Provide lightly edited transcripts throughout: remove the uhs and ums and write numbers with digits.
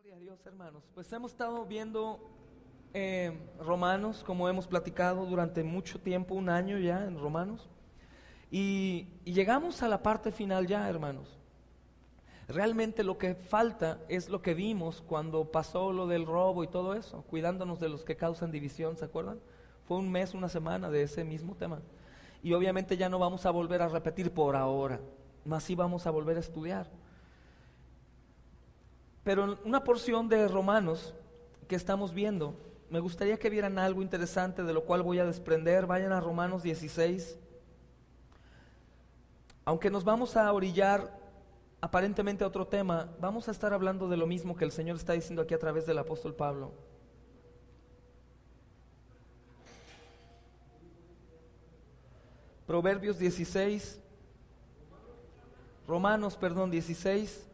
Gloria a Dios, hermanos. Pues hemos estado viendo Romanos, como hemos platicado durante mucho tiempo, un año ya en Romanos, y llegamos a la parte final ya, hermanos. Realmente lo que falta es lo que vimos cuando pasó lo del robo y todo eso, cuidándonos de los que causan división, ¿se acuerdan? Fue un mes, una semana de ese mismo tema. Y obviamente ya no vamos a volver a repetir por ahora, más sí vamos a volver a estudiar. Pero en una porción de Romanos que estamos viendo, me gustaría que vieran algo interesante de lo cual voy a desprender. Vayan a Romanos 16. Aunque nos vamos a orillar aparentemente a otro tema, vamos a estar hablando de lo mismo que el Señor está diciendo aquí a través del apóstol Pablo. Proverbios 16, Romanos, perdón, 16.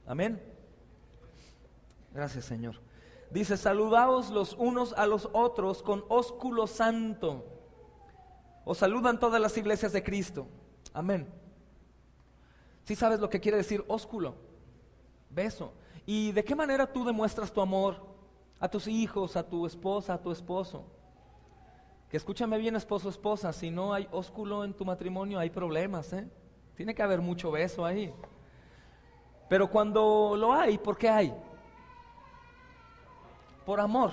Amén. Gracias, Señor. Dice: saludaos los unos a los otros con ósculo santo. Os saludan todas las iglesias de Cristo. Amén. ¿Sí sabes lo que quiere decir ósculo? Beso. ¿Y de qué manera tú demuestras tu amor a tus hijos, a tu esposa, a tu esposo? Que escúchame bien, esposo, esposa, si no hay ósculo en tu matrimonio hay problemas, ¿eh? Tiene que haber mucho beso ahí. Pero cuando lo hay, ¿por qué hay? Por amor.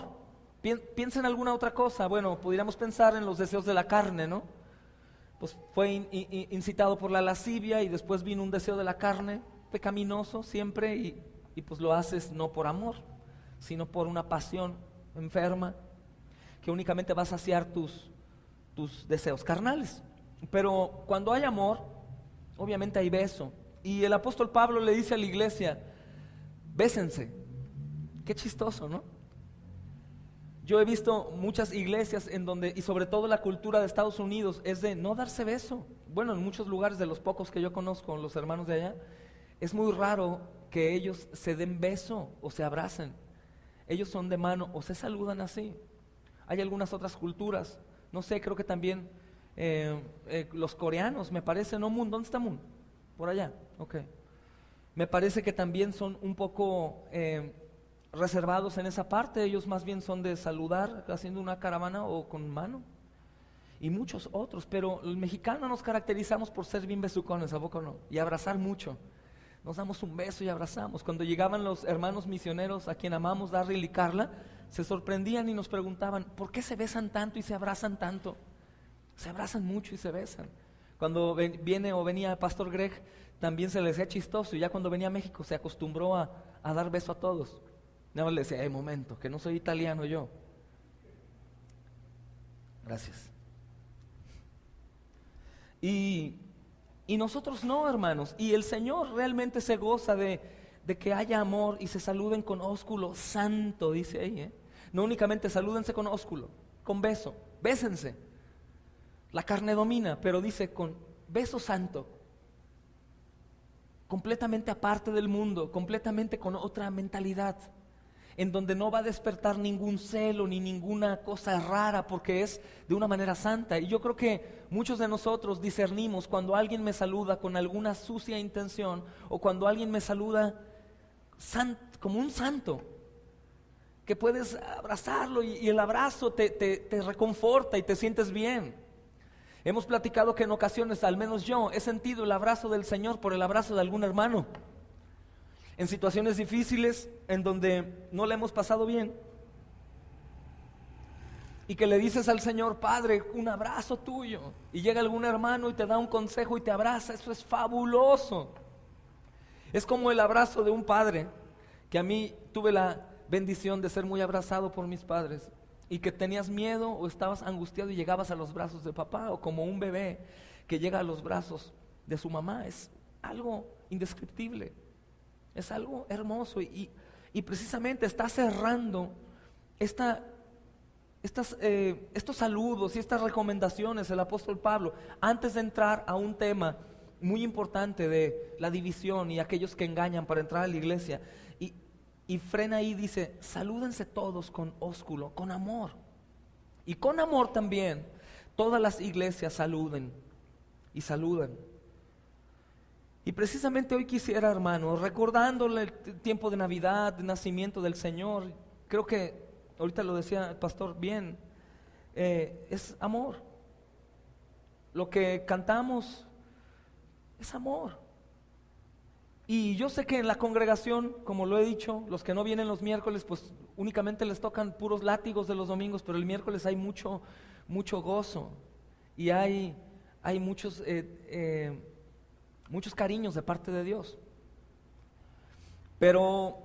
Piensa en alguna otra cosa. Bueno, pudiéramos pensar en los deseos de la carne, ¿no? Pues fue incitado por la lascivia y después vino un deseo de la carne pecaminoso siempre y pues lo haces no por amor, sino por una pasión enferma que únicamente va a saciar tus deseos carnales. Pero cuando hay amor, obviamente hay beso. Y el apóstol Pablo le dice a la iglesia: bésense. Qué chistoso, ¿no? Yo he visto muchas iglesias en donde, y sobre todo la cultura de Estados Unidos, es de no darse beso. Bueno, en muchos lugares, de los pocos que yo conozco, los hermanos de allá, es muy raro que ellos se den beso o se abracen. Ellos son de mano o se saludan así. Hay algunas otras culturas, no sé, creo que también los coreanos, me parece, ¿no, Moon? ¿Dónde está Moon? Por allá, ok. Me parece que también son un poco reservados en esa parte. Ellos más bien son de saludar haciendo una caravana o con mano. Y muchos otros, pero el mexicano nos caracterizamos por ser bien besucones, ¿a poco no? Y abrazar mucho. Nos damos un beso y abrazamos. Cuando llegaban los hermanos misioneros a quien amamos, Darryl y Carla, se sorprendían y nos preguntaban: ¿por qué se besan tanto y se abrazan tanto? Se abrazan mucho y se besan. Cuando viene o venía el pastor Greg, también se le decía chistoso, y ya cuando venía a México se acostumbró a dar beso a todos. Nada más le decía: momento, que no soy italiano yo. Gracias. Y nosotros no, hermanos. Y el Señor realmente se goza de que haya amor y se saluden con ósculo santo, dice ahí, ¿eh? No únicamente salúdense con ósculo, con beso, bésense. La carne domina, pero dice con beso santo, completamente aparte del mundo, completamente con otra mentalidad, en donde no va a despertar ningún celo ni ninguna cosa rara, porque es de una manera santa. Y yo creo que muchos de nosotros discernimos cuando alguien me saluda con alguna sucia intención, o cuando alguien me saluda como un santo, que puedes abrazarlo y el abrazo te reconforta y te sientes bien. Hemos platicado que en ocasiones, al menos yo, he sentido el abrazo del Señor por el abrazo de algún hermano. En situaciones difíciles, en donde no le hemos pasado bien, y que le dices al Señor: Padre, un abrazo tuyo, y llega algún hermano y te da un consejo y te abraza. Eso es fabuloso. Es como el abrazo de un padre, que a mí tuve la bendición de ser muy abrazado por mis padres, y que tenías miedo o estabas angustiado y llegabas a los brazos de papá, o como un bebé que llega a los brazos de su mamá. Es algo indescriptible. Es algo hermoso y precisamente está cerrando estos saludos y estas recomendaciones el apóstol Pablo antes de entrar a un tema muy importante de la división y aquellos que engañan para entrar a la iglesia. Y frena ahí, dice: salúdense todos con ósculo, con amor. Y con amor también todas las iglesias saluden. y saludan. Y precisamente hoy quisiera, hermano, recordándole el tiempo de Navidad, de nacimiento del Señor, creo que ahorita lo decía el pastor bien, es amor. Lo que cantamos es amor. Y yo sé que en la congregación, como lo he dicho, los que no vienen los miércoles, pues únicamente les tocan puros látigos de los domingos, pero el miércoles hay mucho gozo y hay muchos cariños de parte de Dios. Pero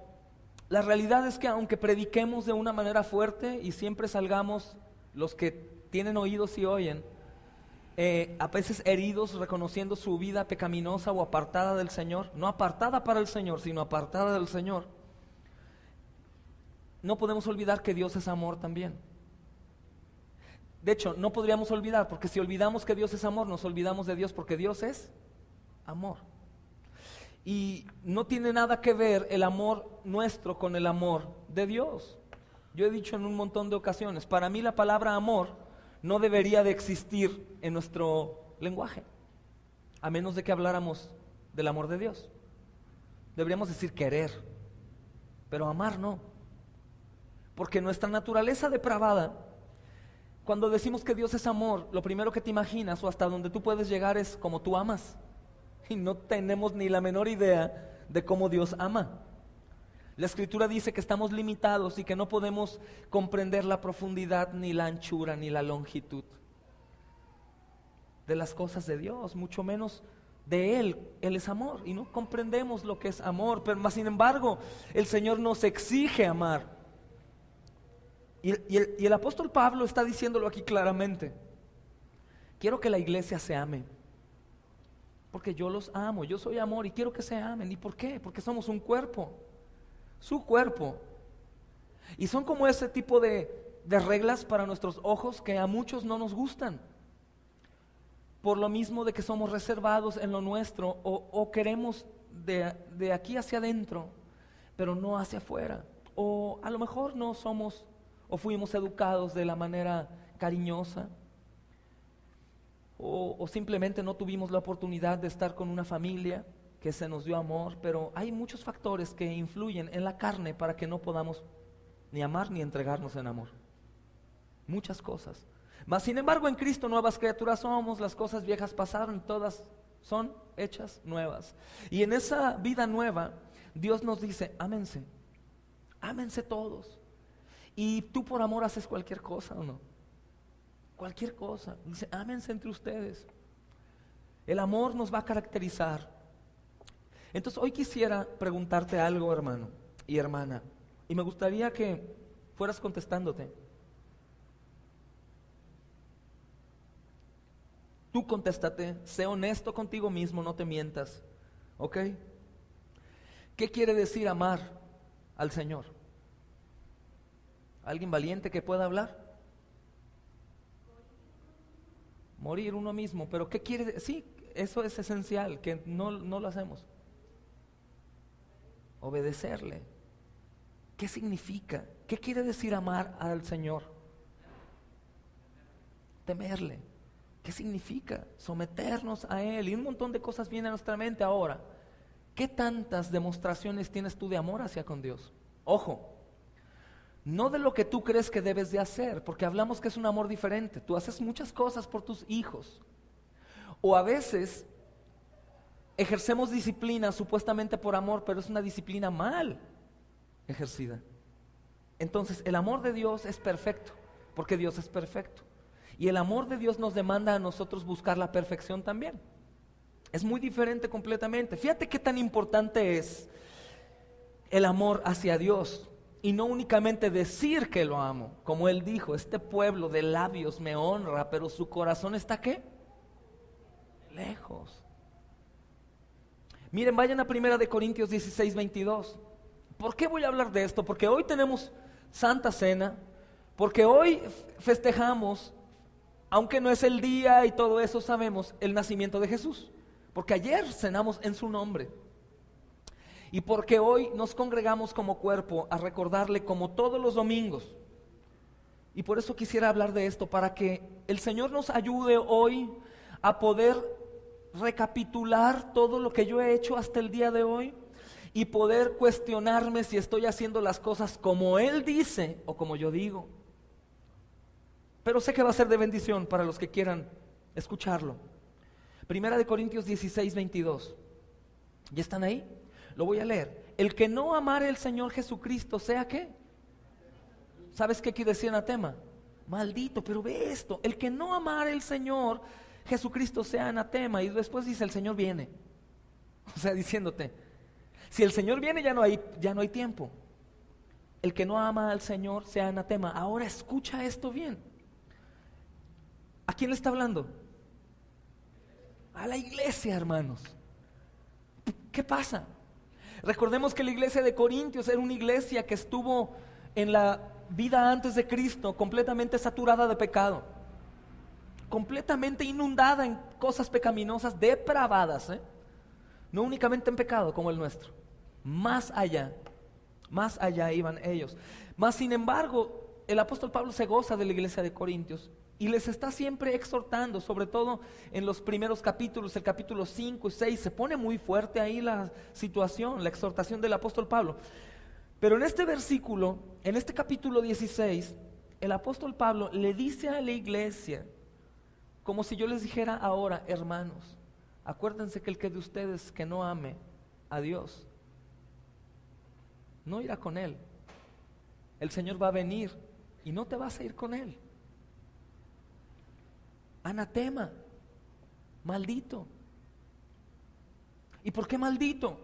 la realidad es que aunque prediquemos de una manera fuerte y siempre salgamos los que tienen oídos y oyen, a veces heridos, reconociendo su vida pecaminosa o apartada del Señor, no apartada para el Señor, sino apartada del Señor, no podemos olvidar que Dios es amor también. De hecho, no podríamos olvidar, porque si olvidamos que Dios es amor, nos olvidamos de Dios, porque Dios es amor. Y no tiene nada que ver el amor nuestro con el amor de Dios. Yo he dicho en un montón de ocasiones, para mí la palabra amor no debería de existir en nuestro lenguaje, a menos de que habláramos del amor de Dios. Deberíamos decir querer, pero amar no. Porque nuestra naturaleza depravada, cuando decimos que Dios es amor, lo primero que te imaginas o hasta donde tú puedes llegar es como tú amas. Y no tenemos ni la menor idea de cómo Dios ama. La Escritura dice que estamos limitados y que no podemos comprender la profundidad, ni la anchura, ni la longitud de las cosas de Dios, mucho menos de Él. Él es amor y no comprendemos lo que es amor, pero más sin embargo el Señor nos exige amar. Y el apóstol Pablo está diciéndolo aquí claramente. Quiero que la iglesia se ame, porque yo los amo, yo soy amor y quiero que se amen. ¿Y por qué? Porque somos un cuerpo, su cuerpo. Y son como ese tipo de reglas para nuestros ojos que a muchos no nos gustan. Por lo mismo de que somos reservados en lo nuestro o queremos de aquí hacia adentro, pero no hacia afuera. O a lo mejor no somos o fuimos educados de la manera cariñosa. O simplemente no tuvimos la oportunidad de estar con una familia que se nos dio amor, pero hay muchos factores que influyen en la carne para que no podamos ni amar ni entregarnos en amor. Muchas cosas. Mas sin embargo en Cristo nuevas criaturas somos, las cosas viejas pasaron y todas son hechas nuevas. Y en esa vida nueva Dios nos dice, ámense, ámense todos. Y tú por amor haces cualquier cosa, ¿o no? Cualquier cosa. Dice, ámense entre ustedes. El amor nos va a caracterizar. Entonces hoy quisiera preguntarte algo, hermano y hermana, y me gustaría que fueras contestándote. Tú contéstate, sé honesto contigo mismo, no te mientas, ¿ok? ¿Qué quiere decir amar al Señor? ¿Alguien valiente que pueda hablar? Morir uno mismo, pero ¿qué quiere decir? Sí, eso es esencial, que no lo hacemos. Obedecerle. ¿Qué significa? ¿Qué quiere decir amar al Señor? Temerle. ¿Qué significa? Someternos a Él. Y un montón de cosas vienen a nuestra mente ahora. ¿Qué tantas demostraciones tienes tú de amor hacia con Dios? Ojo, no de lo que tú crees que debes de hacer, porque hablamos que es un amor diferente. Tú haces muchas cosas por tus hijos. O a veces ejercemos disciplina supuestamente por amor, pero es una disciplina mal ejercida. Entonces el amor de Dios es perfecto, porque Dios es perfecto. Y el amor de Dios nos demanda a nosotros buscar la perfección también. Es muy diferente completamente. Fíjate qué tan importante es el amor hacia Dios. Y no únicamente decir que lo amo, como Él dijo, este pueblo de labios me honra, pero su corazón está ¿qué? Lejos. Miren, vayan a 1 Corintios 16, 22. ¿Por qué voy a hablar de esto? Porque hoy tenemos Santa Cena, porque hoy festejamos, aunque no es el día y todo eso sabemos, el nacimiento de Jesús. Porque ayer cenamos en su nombre. Y porque hoy nos congregamos como cuerpo a recordarle como todos los domingos. Y por eso quisiera hablar de esto, para que el Señor nos ayude hoy a poder recapitular todo lo que yo he hecho hasta el día de hoy y poder cuestionarme si estoy haciendo las cosas como Él dice o como yo digo. Pero sé que va a ser de bendición para los que quieran escucharlo. Primera de Corintios 16:22. ¿Ya están ahí? Lo voy a leer. El que no amare al Señor Jesucristo, ¿sea qué? ¿Sabes qué quiere decir anatema? Maldito, pero ve esto. El que no amare al Señor Jesucristo sea anatema. Y después dice, el Señor viene. O sea, diciéndote, si el Señor viene ya no hay tiempo. El que no ama al Señor sea anatema. Ahora escucha esto bien. ¿A quién le está hablando? A la iglesia, hermanos. ¿Qué pasa? Recordemos que la iglesia de Corintios era una iglesia que estuvo en la vida antes de Cristo completamente saturada de pecado, completamente inundada en cosas pecaminosas, depravadas, no únicamente en pecado como el nuestro, más allá iban ellos. Mas sin embargo, el apóstol Pablo se goza de la iglesia de Corintios y les está siempre exhortando, sobre todo en los primeros capítulos, el capítulo 5 y 6, se pone muy fuerte ahí la situación, la exhortación del apóstol Pablo. Pero en este versículo, en este capítulo 16, el apóstol Pablo le dice a la iglesia, como si yo les dijera ahora, hermanos, acuérdense que el que de ustedes que no ame a Dios, no irá con Él. El Señor va a venir y no te vas a ir con Él. Anatema, maldito. ¿Y por qué maldito?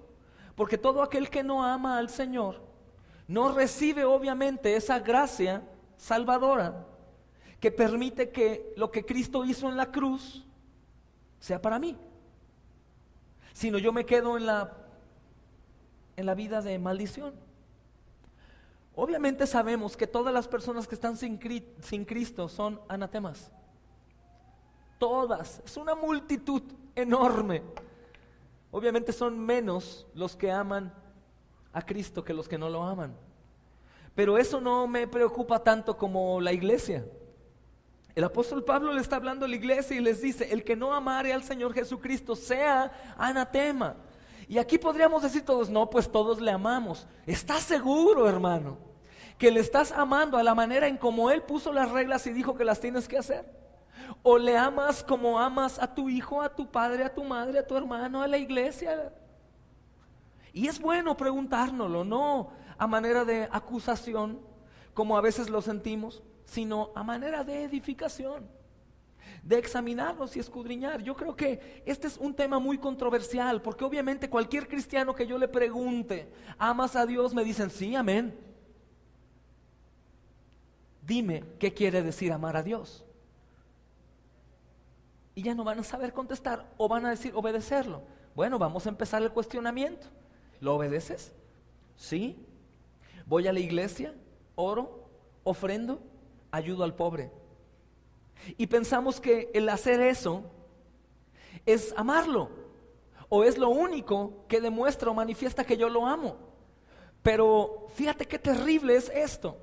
Porque todo aquel que no ama al Señor no recibe obviamente esa gracia salvadora que permite que lo que Cristo hizo en la cruz sea para mí, sino yo me quedo en la vida de maldición. Obviamente sabemos que todas las personas que están sin Cristo son anatemas. Todas, es una multitud enorme. Obviamente son menos los que aman a Cristo que los que no lo aman. Pero eso no me preocupa tanto como la iglesia. El apóstol Pablo le está hablando a la iglesia y les dice, el que no amare al Señor Jesucristo sea anatema. Y aquí podríamos decir todos, no, pues todos le amamos. ¿Estás seguro, hermano, que le estás amando a la manera en como Él puso las reglas y dijo que las tienes que hacer? ¿O le amas como amas a tu hijo, a tu padre, a tu madre, a tu hermano, a la iglesia? Y es bueno preguntárnoslo, no a manera de acusación, como a veces lo sentimos, sino a manera de edificación, de examinarnos y escudriñar. Yo creo que este es un tema muy controversial, porque obviamente cualquier cristiano que yo le pregunte, ¿amas a Dios? Me dicen, sí, amén. Dime, ¿qué quiere decir amar a Dios? Y ya no van a saber contestar, o van a decir obedecerlo. Bueno, vamos a empezar el cuestionamiento. ¿Lo obedeces? Sí. Voy a la iglesia, oro, ofrendo, ayudo al pobre. Y pensamos que el hacer eso es amarlo, o es lo único que demuestra o manifiesta que yo lo amo. Pero fíjate qué terrible es esto.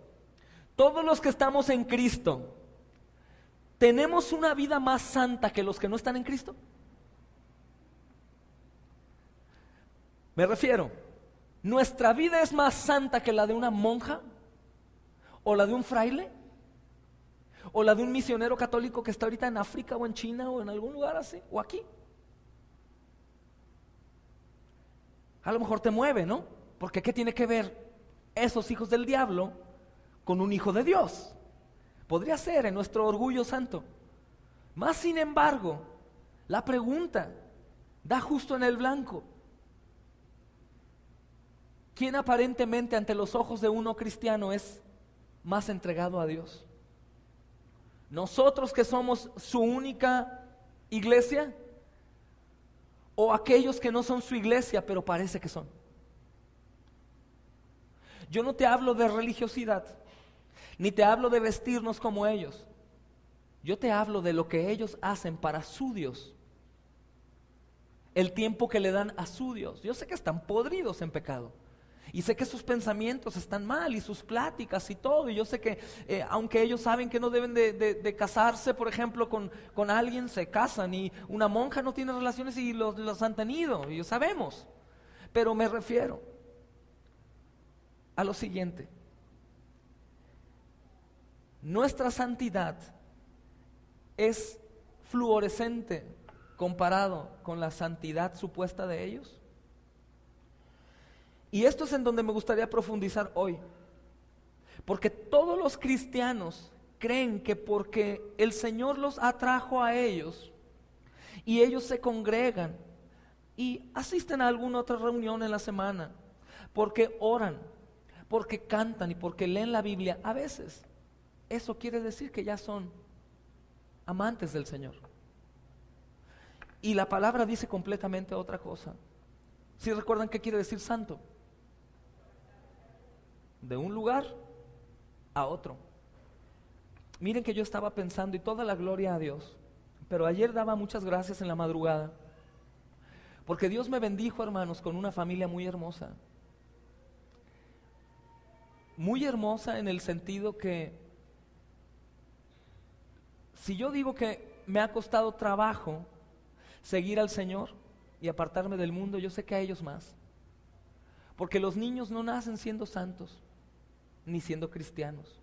Todos los que estamos en Cristo, ¿tenemos una vida más santa que los que no están en Cristo? Me refiero, ¿nuestra vida es más santa que la de una monja? ¿O la de un fraile? ¿O la de un misionero católico que está ahorita en África o en China o en algún lugar así? ¿O aquí? A lo mejor te mueve, ¿no? Porque ¿qué tiene que ver esos hijos del diablo con un hijo de Dios? Podría ser en nuestro orgullo santo. Más sin embargo, la pregunta da justo en el blanco. ¿Quién aparentemente ante los ojos de uno cristiano es más entregado a Dios? ¿Nosotros que somos su única iglesia? ¿O aquellos que no son su iglesia pero parece que son? Yo no te hablo de religiosidad, ni te hablo de vestirnos como ellos. Yo te hablo de lo que ellos hacen para su Dios, el tiempo que le dan a su Dios. Yo sé que están podridos en pecado Y sé que sus pensamientos están mal y sus pláticas y todo. Y yo sé que aunque ellos saben que no deben de casarse, por ejemplo, con alguien, se casan. Y una monja no tiene relaciones y los han tenido, y lo sabemos. Pero me refiero a lo siguiente. Nuestra santidad es fluorescente comparado con la santidad supuesta de ellos. Y esto es en donde me gustaría profundizar hoy, porque todos los cristianos creen que porque el Señor los atrajo a ellos y ellos se congregan y asisten a alguna otra reunión en la semana, porque oran, porque cantan y porque leen la Biblia, a veces eso quiere decir que ya son amantes del Señor. Y la palabra dice completamente otra cosa. ¿Sí recuerdan qué quiere decir santo? De un lugar a otro. Miren que yo estaba pensando, y toda la gloria a Dios, pero ayer daba muchas gracias en la madrugada, porque Dios me bendijo, hermanos, con una familia muy hermosa. Muy hermosa en el sentido que, si yo digo que me ha costado trabajo seguir al Señor y apartarme del mundo, yo sé que a ellos más. Porque los niños no nacen siendo santos, ni siendo cristianos.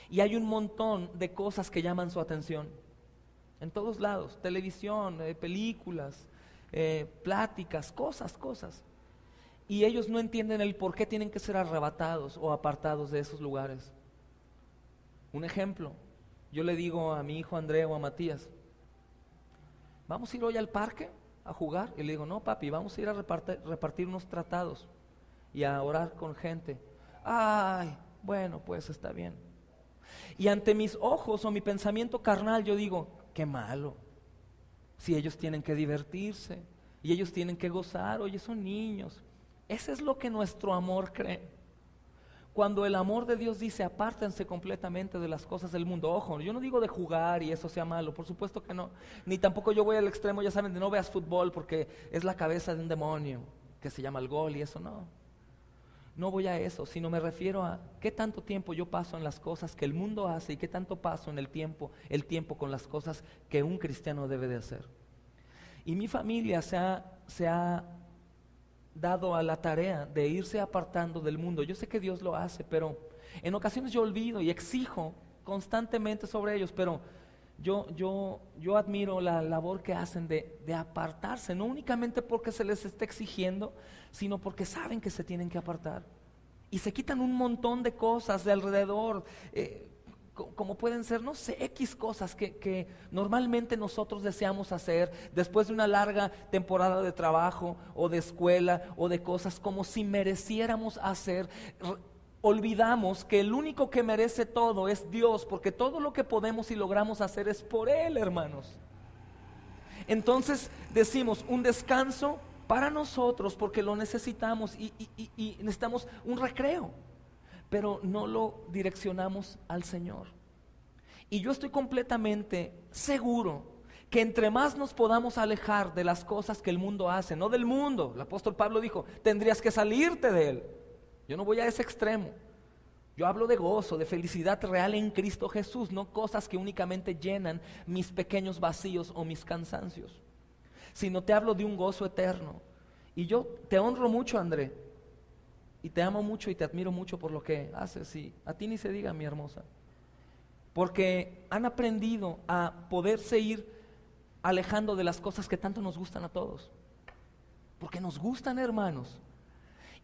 Y hay un montón de cosas que llaman su atención. En todos lados, televisión, películas, pláticas, cosas. Y ellos no entienden el por qué tienen que ser arrebatados o apartados de esos lugares. Un ejemplo, yo le digo a mi hijo André o a Matías, ¿vamos a ir hoy al parque a jugar? Y le digo, no papi, vamos a ir a repartir unos tratados y a orar con gente. Ay, bueno, pues está bien. Y ante mis ojos o mi pensamiento carnal yo digo, qué malo, si ellos tienen que divertirse y ellos tienen que gozar, oye, son niños. Ese es lo que nuestro amor cree. Cuando el amor de Dios dice, apártense completamente de las cosas del mundo. Ojo, yo no digo de jugar y eso sea malo, por supuesto que no. Ni tampoco yo voy al extremo, ya saben, de no veas fútbol porque es la cabeza de un demonio que se llama el gol y eso no. No voy a eso, sino me refiero a qué tanto tiempo yo paso en las cosas que el mundo hace y qué tanto paso en el tiempo con las cosas que un cristiano debe de hacer. Y mi familia se ha dado a la tarea de irse apartando del mundo. Yo sé que Dios lo hace, pero en ocasiones yo olvido y exijo constantemente sobre ellos, pero yo admiro la labor que hacen de apartarse, no únicamente porque se les está exigiendo, sino porque saben que se tienen que apartar. Y se quitan un montón de cosas de alrededor, como pueden ser, no sé, X cosas que normalmente nosotros deseamos hacer después de una larga temporada de trabajo o de escuela o de cosas, como si mereciéramos hacer. Olvidamos que el único que merece todo es Dios, porque todo lo que podemos y logramos hacer es por Él, hermanos. Entonces decimos un descanso para nosotros porque lo necesitamos y necesitamos un recreo, pero no lo direccionamos al Señor. Y yo estoy completamente seguro que entre más nos podamos alejar de las cosas que el mundo hace, no del mundo, el apóstol Pablo dijo, tendrías que salirte de él. Yo no voy a ese extremo. Yo hablo de gozo, de felicidad real en Cristo Jesús, no cosas que únicamente llenan mis pequeños vacíos o mis cansancios, sino te hablo de un gozo eterno. Y yo te honro mucho, André, y te amo mucho y te admiro mucho por lo que haces, y a ti ni se diga, mi hermosa, porque han aprendido a poderse ir alejando de las cosas que tanto nos gustan a todos, porque nos gustan, hermanos.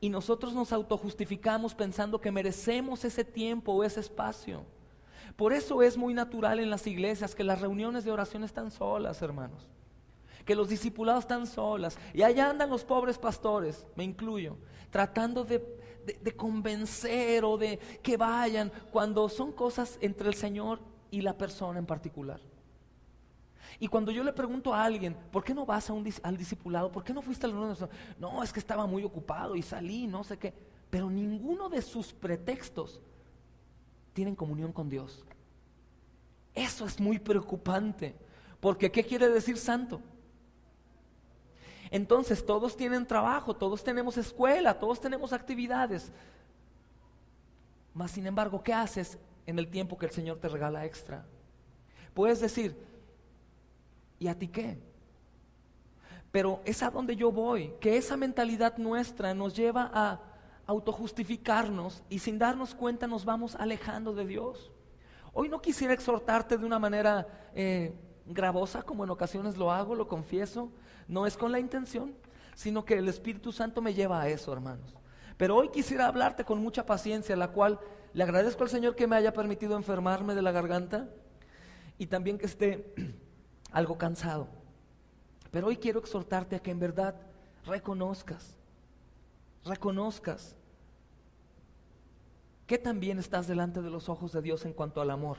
Y nosotros nos autojustificamos pensando que merecemos ese tiempo o ese espacio. Por eso es muy natural en las iglesias que las reuniones de oración están solas, hermanos, que los discipulados están solas, y allá andan los pobres pastores, me incluyo, tratando de convencer o de que vayan, cuando son cosas entre el Señor y la persona en particular. Y cuando yo le pregunto a alguien, ¿por qué no vas al discipulado? ¿Por qué no fuiste a la reunión? No, es que estaba muy ocupado y salí, no sé qué. Pero ninguno de sus pretextos tienen comunión con Dios. Eso es muy preocupante, porque ¿qué quiere decir santo? Entonces todos tienen trabajo, todos tenemos escuela, todos tenemos actividades. Mas sin embargo, ¿qué haces en el tiempo que el Señor te regala extra? Puedes decir, ¿y a ti qué? Pero es a donde yo voy, que esa mentalidad nuestra nos lleva a autojustificarnos y sin darnos cuenta nos vamos alejando de Dios. Hoy no quisiera exhortarte de una manera gravosa, como en ocasiones lo hago, lo confieso. No es con la intención, sino que el Espíritu Santo me lleva a eso, hermanos. Pero hoy quisiera hablarte con mucha paciencia, la cual le agradezco al Señor que me haya permitido enfermarme de la garganta y también que esté algo cansado. Pero hoy quiero exhortarte a que en verdad reconozcas que también estás delante de los ojos de Dios en cuanto al amor.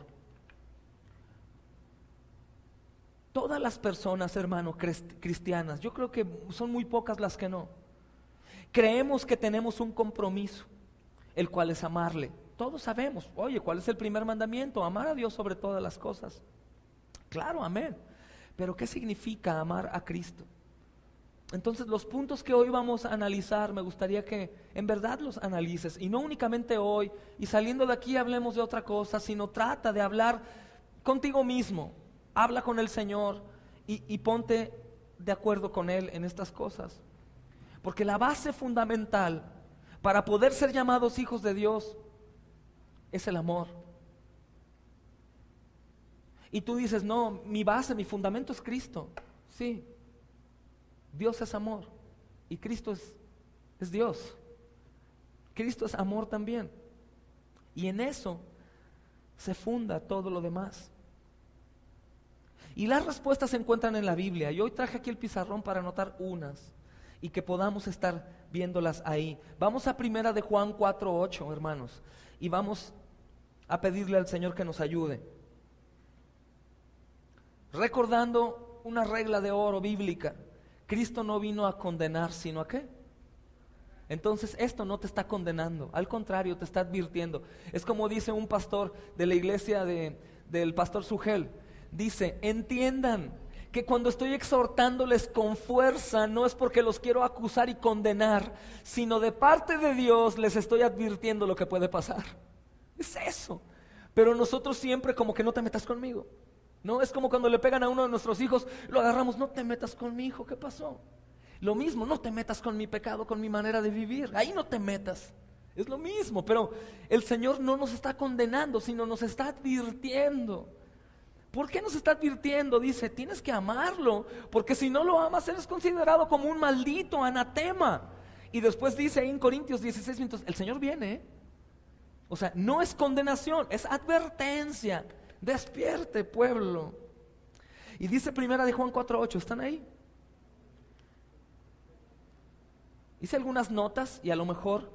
Todas las personas, hermano, cristianas, yo creo que son muy pocas las que no, creemos que tenemos un compromiso, el cual es amarle. Todos sabemos, oye, ¿cuál es el primer mandamiento? Amar a Dios sobre todas las cosas. Claro, amén. Pero ¿qué significa amar a Cristo? Entonces los puntos que hoy vamos a analizar, me gustaría que en verdad los analices, y no únicamente hoy, y saliendo de aquí hablemos de otra cosa, sino trata de hablar contigo mismo, habla con el Señor y ponte de acuerdo con Él en estas cosas. Porque la base fundamental para poder ser llamados hijos de Dios es el amor. Y tú dices, no, mi base, mi fundamento es Cristo. Sí, Dios es amor y Cristo es Dios. Cristo es amor también. Y en eso se funda todo lo demás. Y las respuestas se encuentran en la Biblia. Y hoy traje aquí el pizarrón para anotar unas y que podamos estar viéndolas ahí. Vamos a primera de Juan 4:8, hermanos, y vamos a pedirle al Señor que nos ayude. Recordando una regla de oro bíblica, Cristo no vino a condenar, sino ¿a qué? Entonces esto no te está condenando, al contrario, te está advirtiendo. Es como dice un pastor de la iglesia del pastor Sugel, dice, entiendan que cuando estoy exhortándoles con fuerza, no es porque los quiero acusar y condenar, sino de parte de Dios les estoy advirtiendo lo que puede pasar. Es eso. Pero nosotros siempre como que no te metas conmigo. No, es como cuando le pegan a uno de nuestros hijos, lo agarramos, no te metas con mi hijo, ¿qué pasó? Lo mismo, no te metas con mi pecado, con mi manera de vivir, ahí no te metas. Es lo mismo, pero el Señor no nos está condenando, sino nos está advirtiendo. ¿Por qué nos está advirtiendo? Dice, tienes que amarlo, porque si no lo amas, eres considerado como un maldito anatema. Y después dice ahí en Corintios 16, el Señor viene, ¿eh? O sea, no es condenación, es advertencia. Despierte, pueblo. Y dice primera de Juan 4:8, ¿están ahí? Hice algunas notas y a lo mejor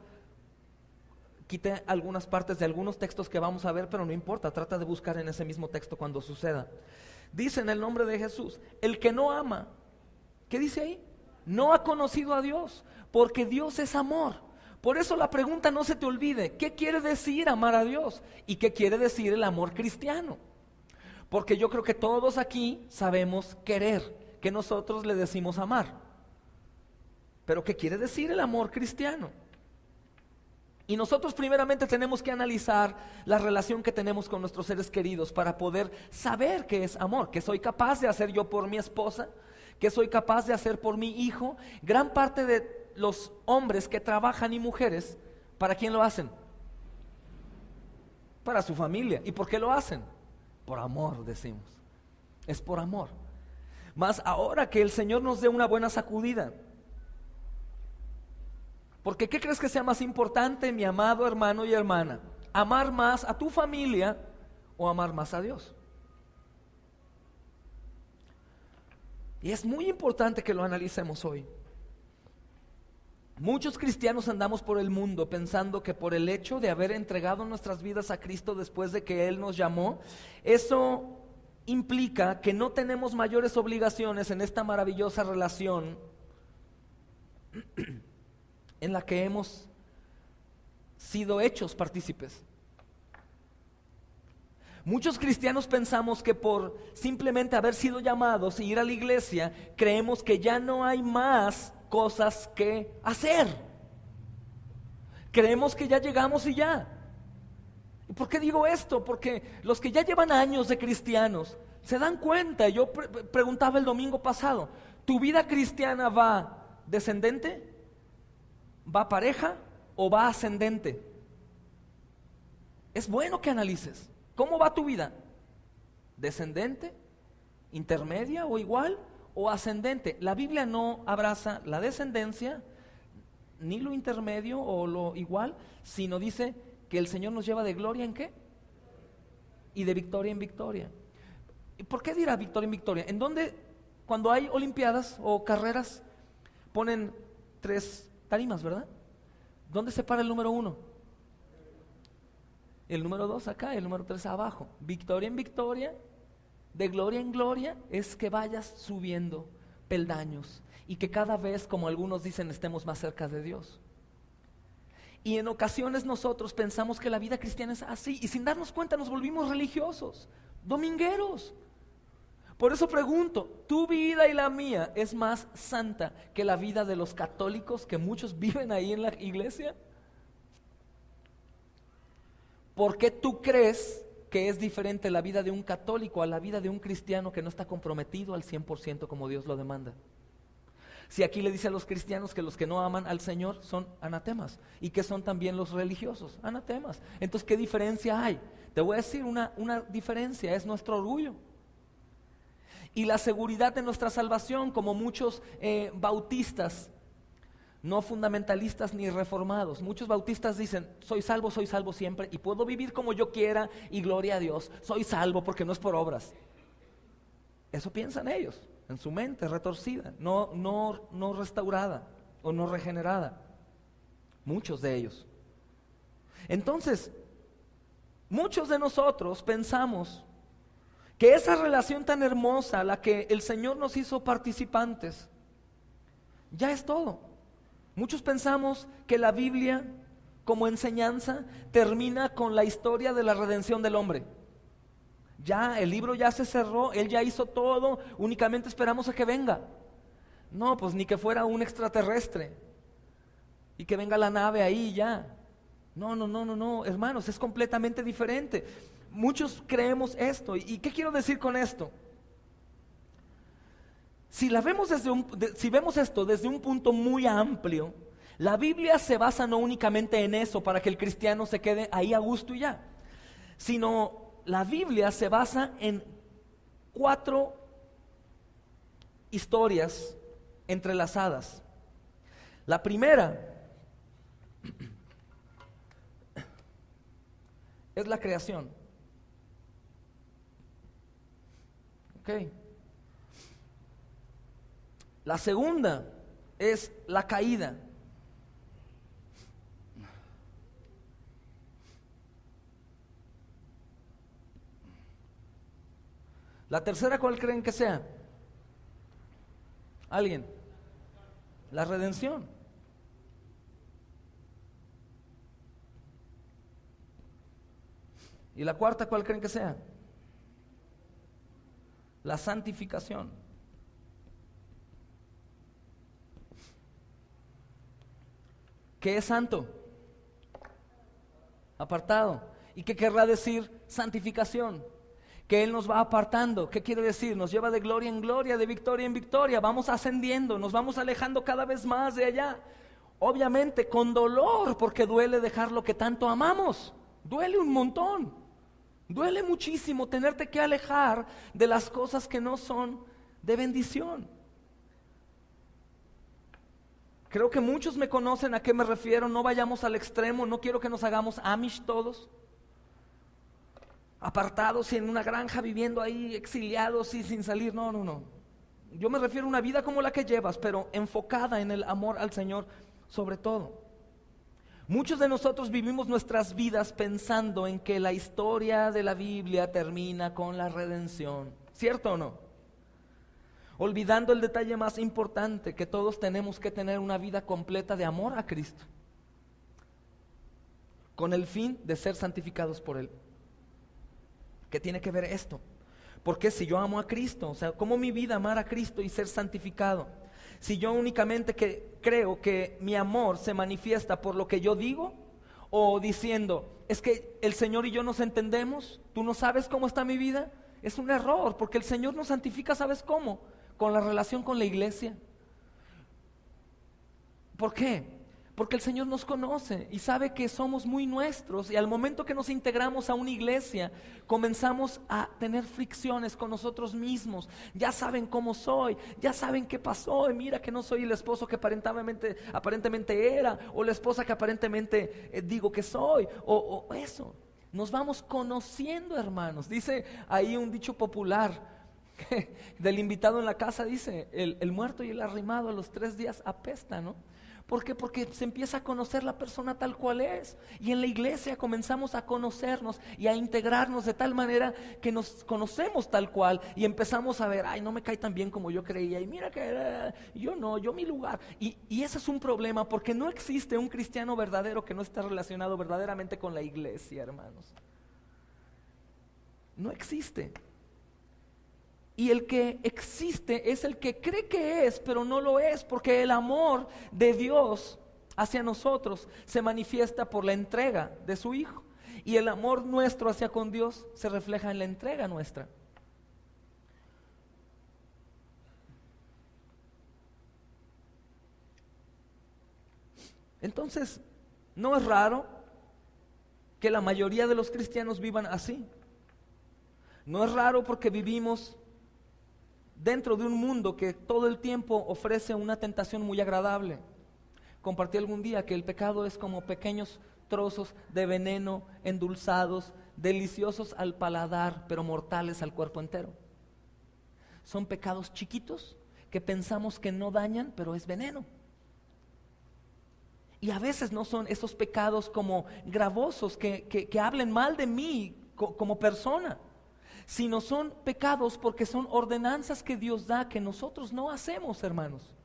quité algunas partes de algunos textos que vamos a ver, pero no importa, trata de buscar en ese mismo texto cuando suceda. Dice en el nombre de Jesús, el que no ama, ¿qué dice ahí? No ha conocido a Dios, porque Dios es amor. Por eso la pregunta no se te olvide, ¿qué quiere decir amar a Dios? ¿Y qué quiere decir el amor cristiano? Porque yo creo que todos aquí sabemos querer, que nosotros le decimos amar. Pero ¿qué quiere decir el amor cristiano? Y nosotros primeramente tenemos que analizar la relación que tenemos con nuestros seres queridos para poder saber qué es amor, qué soy capaz de hacer yo por mi esposa, qué soy capaz de hacer por mi hijo. Gran parte de los hombres que trabajan y mujeres, ¿para quién lo hacen? Para su familia. ¿Y por qué lo hacen? Por amor, decimos. Es por amor. Mas ahora que el Señor nos dé una buena sacudida. Porque ¿qué crees que sea más importante, mi amado hermano y hermana? ¿Amar más a tu familia o amar más a Dios? Y es muy importante que lo analicemos hoy. Muchos cristianos andamos por el mundo pensando que por el hecho de haber entregado nuestras vidas a Cristo después de que Él nos llamó, eso implica que no tenemos mayores obligaciones en esta maravillosa relación en la que hemos sido hechos partícipes. Muchos cristianos pensamos que por simplemente haber sido llamados y ir a la iglesia, creemos que ya no hay más cosas que hacer. Creemos que ya llegamos y ya. ¿Y por qué digo esto? Porque los que ya llevan años de cristianos se dan cuenta. Yo preguntaba el domingo pasado, ¿tu vida cristiana va descendente? ¿Va pareja o va ascendente? Es bueno que analices. ¿Cómo va tu vida? ¿Descendente? ¿Intermedia o igual? ¿O ascendente? La Biblia no abraza la descendencia, ni lo intermedio o lo igual, sino dice que el Señor nos lleva de gloria ¿en qué? Y de victoria en victoria. ¿Y por qué dirá victoria en victoria? ¿En dónde, cuando hay olimpiadas o carreras, ponen 3 tarimas, verdad? ¿Dónde se para el número 1? El número 2 acá, el número 3 abajo. Victoria en victoria, de gloria en gloria, es que vayas subiendo peldaños y que cada vez, como algunos dicen, estemos más cerca de Dios. Y en ocasiones nosotros pensamos que la vida cristiana es así y sin darnos cuenta nos volvimos religiosos, domingueros. Por eso pregunto, ¿tu vida y la mía es más santa que la vida de los católicos que muchos viven ahí en la iglesia? ¿Por qué tú crees que es diferente la vida de un católico a la vida de un cristiano que no está comprometido al 100% como Dios lo demanda? Si aquí le dice a los cristianos que los que no aman al Señor son anatemas y que son también los religiosos, anatemas. Entonces, ¿qué diferencia hay? Te voy a decir una diferencia, es nuestro orgullo y la seguridad de nuestra salvación, como muchos bautistas, no fundamentalistas ni reformados. Muchos bautistas dicen, soy salvo siempre y puedo vivir como yo quiera y gloria a Dios, soy salvo porque no es por obras. Eso piensan ellos, en su mente retorcida, no restaurada o no regenerada. Muchos de ellos. Entonces, muchos de nosotros pensamos que esa relación tan hermosa a la que el Señor nos hizo participantes, ya es todo. Muchos pensamos que la Biblia como enseñanza termina con la historia de la redención del hombre. Ya, el libro ya se cerró, Él ya hizo todo, únicamente esperamos a que venga. No, pues ni que fuera un extraterrestre y que venga la nave ahí ya. No, hermanos, es completamente diferente. Muchos creemos esto. ¿Y qué quiero decir con esto? Si vemos esto desde un punto muy amplio, la Biblia se basa no únicamente en eso para que el cristiano se quede ahí a gusto y ya, sino la Biblia se basa en 4 historias entrelazadas. La primera es la creación. Ok. La segunda es la caída. La tercera, ¿cuál creen que sea? ¿Alguien? La redención. ¿Y la cuarta, cuál creen que sea? La santificación. ¿Qué es santo? Apartado. ¿Y qué querrá decir santificación? Que Él nos va apartando. ¿Qué quiere decir? Nos lleva de gloria en gloria, de victoria en victoria. Vamos ascendiendo, nos vamos alejando cada vez más de allá. Obviamente con dolor, porque duele dejar lo que tanto amamos. Duele un montón. Duele muchísimo tenerte que alejar de las cosas que no son de bendición. Creo que muchos me conocen a qué me refiero. No vayamos al extremo. No quiero que nos hagamos Amish todos, apartados y en una granja viviendo ahí, exiliados y sin salir. No. Yo me refiero a una vida como la que llevas, pero enfocada en el amor al Señor sobre todo. Muchos de nosotros vivimos nuestras vidas pensando en que la historia de la Biblia termina con la redención. ¿Cierto o no? Olvidando el detalle más importante, que todos tenemos que tener una vida completa de amor a Cristo, con el fin de ser santificados por Él. ¿Qué tiene que ver esto? Porque si yo amo a Cristo, o sea, ¿cómo mi vida amar a Cristo y ser santificado? Si yo únicamente creo que mi amor se manifiesta por lo que yo digo, o diciendo, es que el Señor y yo nos entendemos, tú no sabes cómo está mi vida, es un error, porque el Señor nos santifica, ¿sabes cómo? Con la relación con la iglesia. ¿Por qué? Porque el Señor nos conoce y sabe que somos muy nuestros, y al momento que nos integramos a una iglesia comenzamos a tener fricciones con nosotros mismos. Ya saben cómo soy, ya saben qué pasó, y mira que no soy el esposo que aparentemente era, o la esposa que aparentemente digo que soy, o eso. Nos vamos conociendo, hermanos. Dice ahí un dicho popular del invitado en la casa, dice, el muerto y el arrimado a los 3 días apesta, ¿no? ¿Por qué? Porque se empieza a conocer la persona tal cual es. Y en la iglesia comenzamos a conocernos y a integrarnos de tal manera que nos conocemos tal cual. Y empezamos a ver, ay, no me cae tan bien como yo creía. Y mira que yo no, yo mi lugar. Y ese es un problema, porque no existe un cristiano verdadero que no esté relacionado verdaderamente con la iglesia, hermanos. No existe. Y el que existe es el que cree que es, pero no lo es, porque el amor de Dios hacia nosotros se manifiesta por la entrega de su Hijo. Y el amor nuestro hacia con Dios se refleja en la entrega nuestra. Entonces, no es raro que la mayoría de los cristianos vivan así. No es raro porque vivimos dentro de un mundo que todo el tiempo ofrece una tentación muy agradable. Compartí algún día que el pecado es como pequeños trozos de veneno endulzados, deliciosos al paladar, pero mortales al cuerpo entero. Son pecados chiquitos que pensamos que no dañan, pero es veneno. Y a veces no son esos pecados como gravosos que hablen mal de mí como persona, sino son pecados porque son ordenanzas que Dios da que nosotros no hacemos, hermanos.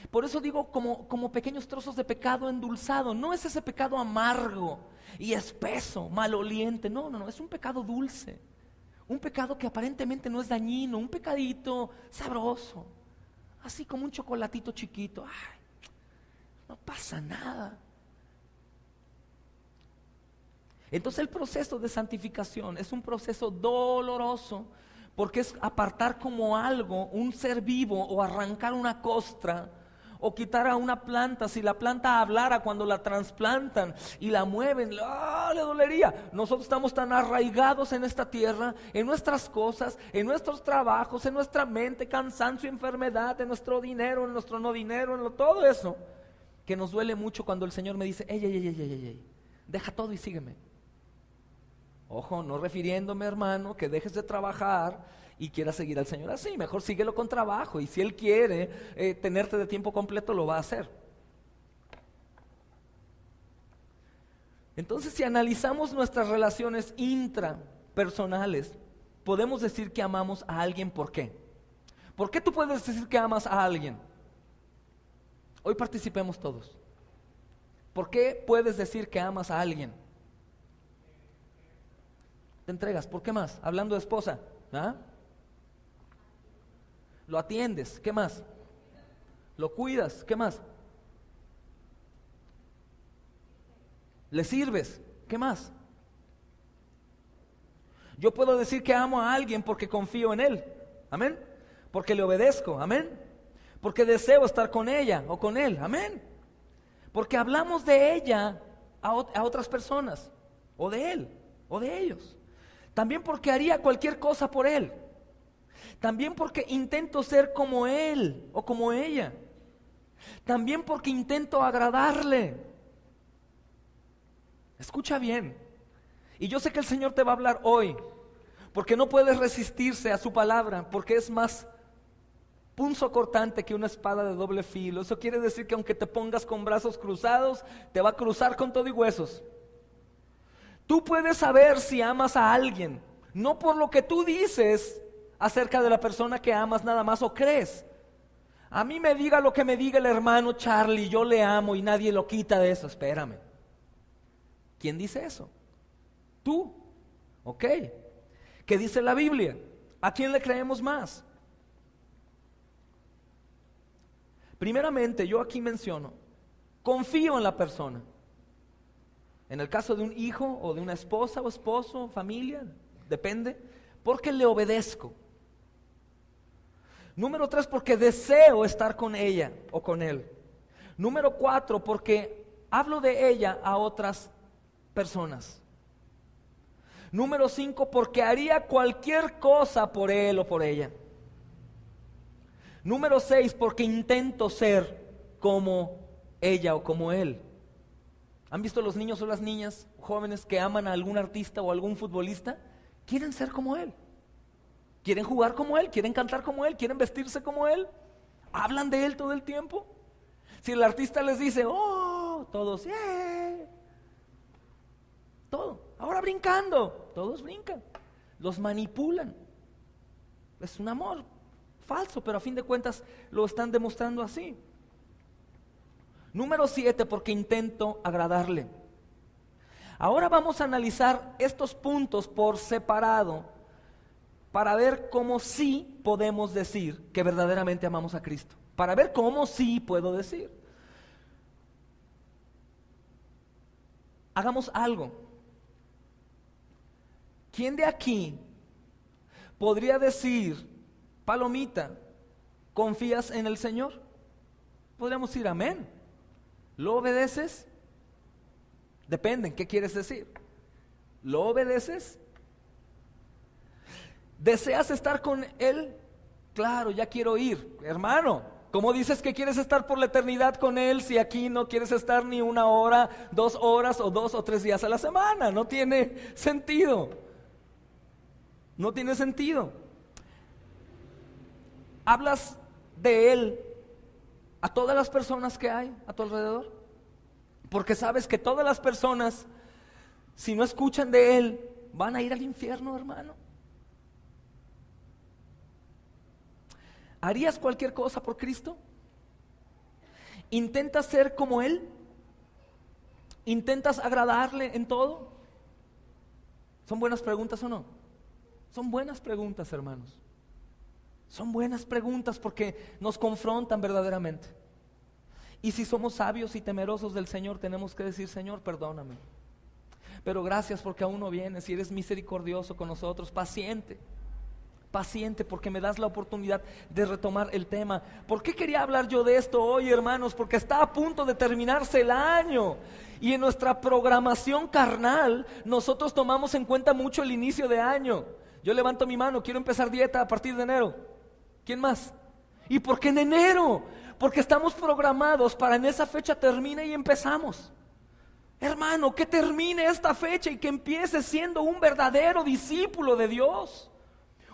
Por eso digo como pequeños trozos de pecado endulzado. No es ese pecado amargo y espeso, maloliente. No, es un pecado dulce. Un pecado que aparentemente no es dañino, un pecadito sabroso, así como un chocolatito chiquito. Ay, no pasa nada. Entonces el proceso de santificación es un proceso doloroso, porque es apartar como algo un ser vivo, o arrancar una costra, o quitar a una planta. Si la planta hablara cuando la trasplantan y la mueven, le dolería. Nosotros estamos tan arraigados en esta tierra, en nuestras cosas, en nuestros trabajos, en nuestra mente, cansancio, enfermedad, en nuestro dinero, en nuestro no dinero, todo eso, que nos duele mucho cuando el Señor me dice, ey, deja todo y sígueme. Ojo, no refiriéndome, hermano, que dejes de trabajar y quieras seguir al Señor así. Mejor síguelo con trabajo, y si Él quiere tenerte de tiempo completo, lo va a hacer. Entonces, si analizamos nuestras relaciones intrapersonales, podemos decir que amamos a alguien. ¿Por qué? ¿Por qué tú puedes decir que amas a alguien? Hoy participemos todos. ¿Por qué puedes decir que amas a alguien? Te entregas. ¿Por qué más? Hablando de esposa, ¿ah? Lo atiendes. ¿Qué más? Lo cuidas. ¿Qué más? Le sirves. ¿Qué más? Yo puedo decir que amo a alguien porque confío en él. Amén. Porque le obedezco. Amén. Porque deseo estar con ella o con él. Amén. Porque hablamos de ella a otras personas, o de él, o de ellos. También porque haría cualquier cosa por él. También porque intento ser como él o como ella. También porque intento agradarle. Escucha bien. Y yo sé que el Señor te va a hablar hoy, porque no puedes resistirse a su palabra, porque es más punzocortante que una espada de doble filo. Eso quiere decir que aunque te pongas con brazos cruzados, te va a cruzar con todo y huesos. Tú puedes saber si amas a alguien, no por lo que tú dices acerca de la persona que amas nada más, o crees. A mí me diga lo que me diga el hermano Charlie, yo le amo y nadie lo quita de eso. Espérame. ¿Quién dice eso? Tú. Ok. ¿Qué dice la Biblia? ¿A quién le creemos más? Primeramente, yo aquí menciono, confío en la persona. En el caso de un hijo o de una esposa o esposo, familia, depende, porque le obedezco. Número 3, porque deseo estar con ella o con él. Número 4, porque hablo de ella a otras personas. Número 5, porque haría cualquier cosa por él o por ella. Número 6, porque intento ser como ella o como él. ¿Han visto los niños o las niñas jóvenes que aman a algún artista o algún futbolista? Quieren ser como él. Quieren jugar como él, quieren cantar como él, quieren vestirse como él. Hablan de él todo el tiempo. Si el artista les dice, oh, todos, yeah. Todo. Ahora brincando, todos brincan. Los manipulan. Es un amor falso, pero a fin de cuentas lo están demostrando así. Número 7, porque intento agradarle. Ahora vamos a analizar estos puntos por separado para ver cómo sí podemos decir que verdaderamente amamos a Cristo. Para ver cómo sí puedo decir. Hagamos algo. ¿Quién de aquí podría decir, palomita, confías en el Señor? Podríamos decir amén. ¿Lo obedeces? Depende, ¿qué quieres decir? ¿Lo obedeces? ¿Deseas estar con Él? Claro, ya quiero ir. Hermano, ¿cómo dices que quieres estar por la eternidad con Él si aquí no quieres estar ni 1 hora, 2 horas o 2 o 3 días a la semana? No tiene sentido. No tiene sentido. Hablas de Él a todas las personas que hay a tu alrededor, porque sabes que todas las personas, si no escuchan de Él, van a ir al infierno, hermano. ¿Harías cualquier cosa por Cristo? ¿Intentas ser como Él? ¿Intentas agradarle en todo? ¿Son buenas preguntas o no? Son buenas preguntas, hermanos. Son buenas preguntas porque nos confrontan verdaderamente. Y si somos sabios y temerosos del Señor, tenemos que decir, Señor, perdóname. Pero gracias porque aún no vienes y eres misericordioso con nosotros, paciente. Paciente porque me das la oportunidad de retomar el tema. ¿Por qué quería hablar yo de esto hoy, hermanos? Porque está a punto de terminarse el año. Y en nuestra programación carnal, nosotros tomamos en cuenta mucho el inicio de año. Yo levanto mi mano, quiero empezar dieta a partir de enero. ¿Quién más? ¿Y por qué en enero? Porque estamos programados para en esa fecha termine y empezamos. Hermano, que termine esta fecha y que empiece siendo un verdadero discípulo de Dios.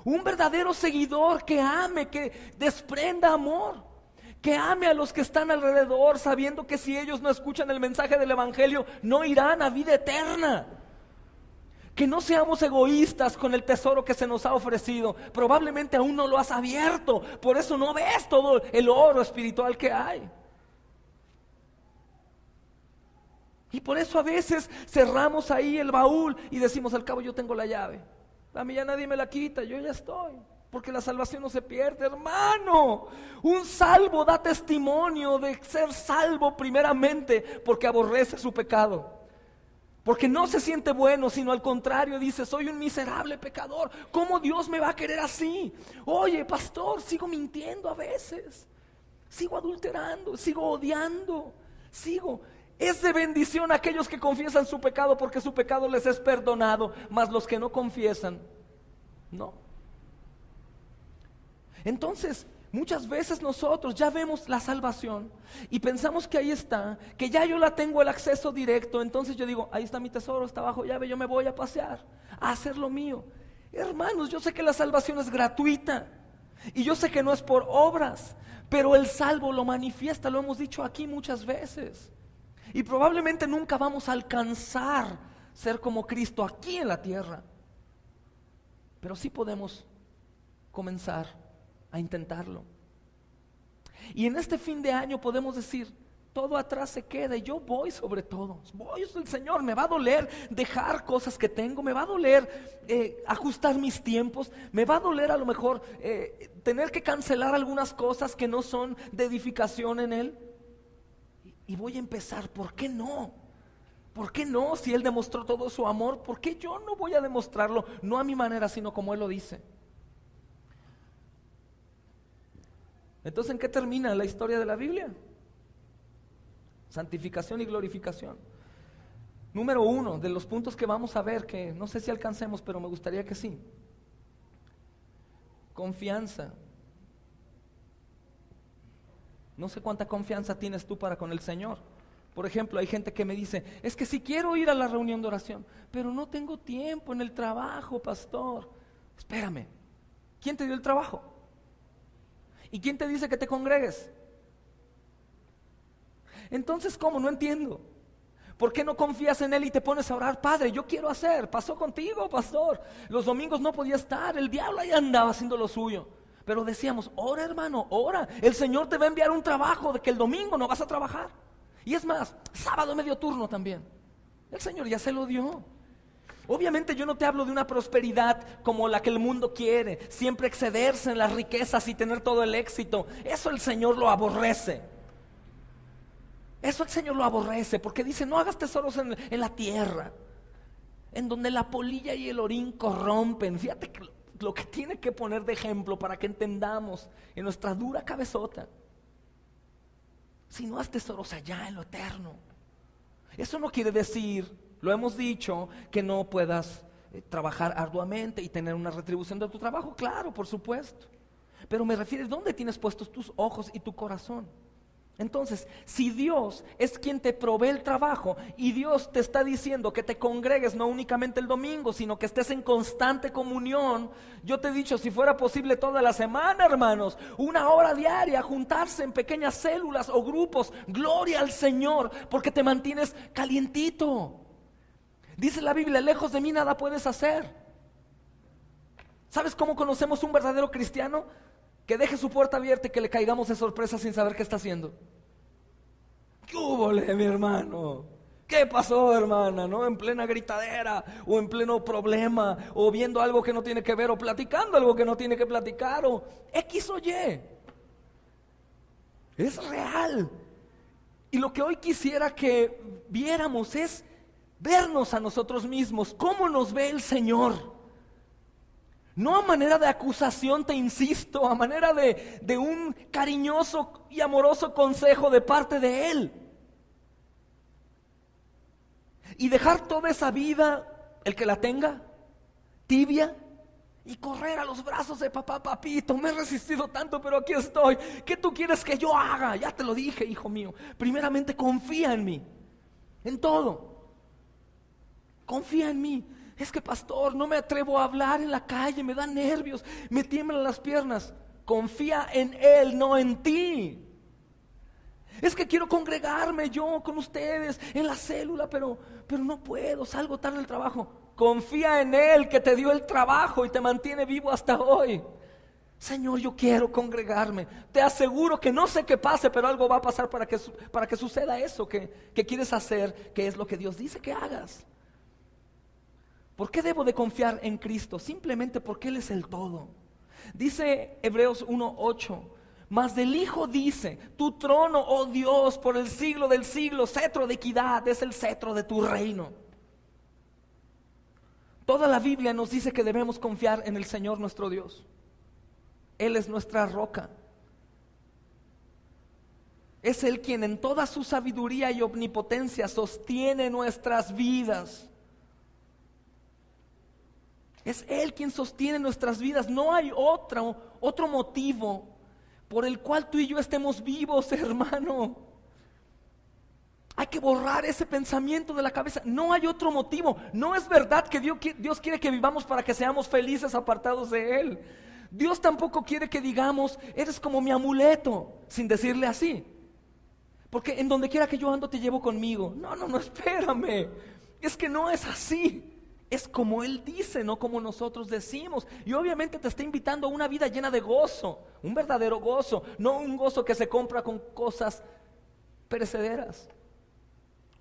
Un verdadero seguidor que ame, que desprenda amor. Que ame a los que están alrededor, sabiendo que si ellos no escuchan el mensaje del Evangelio, no irán a vida eterna. Que no seamos egoístas con el tesoro que se nos ha ofrecido. Probablemente aún no lo has abierto, por eso no ves todo el oro espiritual que hay. Y por eso a veces cerramos ahí el baúl y decimos, al cabo yo tengo la llave. A mí ya nadie me la quita, yo ya estoy. Porque la salvación no se pierde, hermano. Un salvo da testimonio de ser salvo primeramente porque aborrece su pecado. Porque no se siente bueno, sino al contrario, dice, soy un miserable pecador. ¿Cómo Dios me va a querer así? Oye, pastor, sigo mintiendo a veces. Sigo adulterando, sigo odiando, sigo. Es de bendición a aquellos que confiesan su pecado porque su pecado les es perdonado, mas los que no confiesan, no. Entonces, muchas veces nosotros ya vemos la salvación y pensamos que ahí está, que ya yo la tengo el acceso directo. Entonces yo digo, ahí está mi tesoro, está bajo llave, yo me voy a pasear, a hacer lo mío. Hermanos, yo sé que la salvación es gratuita y yo sé que no es por obras, pero el salvo lo manifiesta, lo hemos dicho aquí muchas veces. Y probablemente nunca vamos a alcanzar ser como Cristo aquí en la tierra, pero sí podemos comenzar a intentarlo. Y en este fin de año podemos decir, todo atrás se queda y yo voy sobre todo. Voy, el Señor, me va a doler dejar cosas que tengo, me va a doler ajustar mis tiempos, me va a doler a lo mejor tener que cancelar algunas cosas que no son de edificación en Él. Y voy a empezar, ¿por qué no? ¿Por qué no? Si Él demostró todo su amor, ¿por qué yo no voy a demostrarlo? No a mi manera, sino como Él lo dice. Entonces, ¿en qué termina la historia de la Biblia? Santificación y glorificación. Número 1 de los puntos que vamos a ver, que no sé si alcancemos, pero me gustaría que sí. Confianza. No sé cuánta confianza tienes tú para con el Señor. Por ejemplo, hay gente que me dice, es que si quiero ir a la reunión de oración, pero no tengo tiempo en el trabajo, pastor. Espérame, ¿quién te dio el trabajo? ¿Y quién te dice que te congregues? Entonces, ¿cómo? No entiendo. ¿Por qué no confías en Él y te pones a orar? Padre, yo quiero hacer. Pasó contigo, pastor. Los domingos no podía estar, el diablo ahí andaba haciendo lo suyo. Pero decíamos, ora hermano, ora. El Señor te va a enviar un trabajo de que el domingo no vas a trabajar. Y es más, sábado medio turno también. El Señor ya se lo dio. Obviamente yo no te hablo de una prosperidad como la que el mundo quiere, siempre excederse en las riquezas y tener todo el éxito. Eso el Señor lo aborrece. Eso el Señor lo aborrece, porque dice, no hagas tesoros en la tierra, en donde la polilla y el orín corrompen. Fíjate lo que tiene que poner de ejemplo para que entendamos en nuestra dura cabezota. Si no haz tesoros allá en lo eterno. Eso no quiere decir, lo hemos dicho, que no puedas trabajar arduamente y tener una retribución de tu trabajo. Claro, por supuesto. Pero me refiero, ¿dónde tienes puestos tus ojos y tu corazón? Entonces, si Dios es quien te provee el trabajo y Dios te está diciendo que te congregues no únicamente el domingo, sino que estés en constante comunión, yo te he dicho, si fuera posible toda la semana, hermanos, 1 hora diaria, juntarse en pequeñas células o grupos, gloria al Señor, porque te mantienes calientito. Dice la Biblia, lejos de mí nada puedes hacer. ¿Sabes cómo conocemos un verdadero cristiano? Que deje su puerta abierta y que le caigamos de sorpresa sin saber qué está haciendo. ¿Qué hubo, mi hermano? ¿Qué pasó, hermana? ¿No? En plena gritadera, o en pleno problema, o viendo algo que no tiene que ver, o platicando algo que no tiene que platicar, o X o Y. Es real. Y lo que hoy quisiera que viéramos es vernos a nosotros mismos, cómo nos ve el Señor. No a manera de acusación, te insisto, a manera de un cariñoso y amoroso consejo de parte de Él. Y dejar toda esa vida, el que la tenga, tibia, y correr a los brazos de papá, papito, me he resistido tanto, pero aquí estoy. ¿Qué tú quieres que yo haga? Ya te lo dije, hijo mío. Primeramente confía en mí, en todo. Confía en mí. Es que pastor, no me atrevo a hablar en la calle, me da nervios, me tiemblan las piernas. Confía en Él, no en ti. Es que quiero congregarme yo con ustedes en la célula, pero no puedo, salgo tarde del trabajo. Confía en Él que te dio el trabajo y te mantiene vivo hasta hoy. Señor, yo quiero congregarme. Te aseguro que no sé qué pase, pero algo va a pasar para que suceda eso que quieres hacer, que es lo que Dios dice que hagas. ¿Por qué debo de confiar en Cristo? Simplemente porque Él es el todo. Dice Hebreos 1:8, mas del Hijo dice, tu trono, oh Dios, por el siglo del siglo, cetro de equidad, es el cetro de tu reino. Toda la Biblia nos dice que debemos confiar en el Señor nuestro Dios. Él es nuestra roca. Es Él quien en toda su sabiduría y omnipotencia sostiene nuestras vidas. Es Él quien sostiene nuestras vidas. No hay otro motivo por el cual tú y yo estemos vivos, hermano. Hay que borrar ese pensamiento de la cabeza. No hay otro motivo. No es verdad que Dios quiere que vivamos para que seamos felices apartados de Él. Dios tampoco quiere que digamos, eres como mi amuleto, sin decirle así. Porque en donde quiera que yo ando te llevo conmigo. No, espérame. Es que no es así. Es como Él dice, no como nosotros decimos. Y obviamente te está invitando a una vida llena de gozo, un verdadero gozo, no un gozo que se compra con cosas perecederas,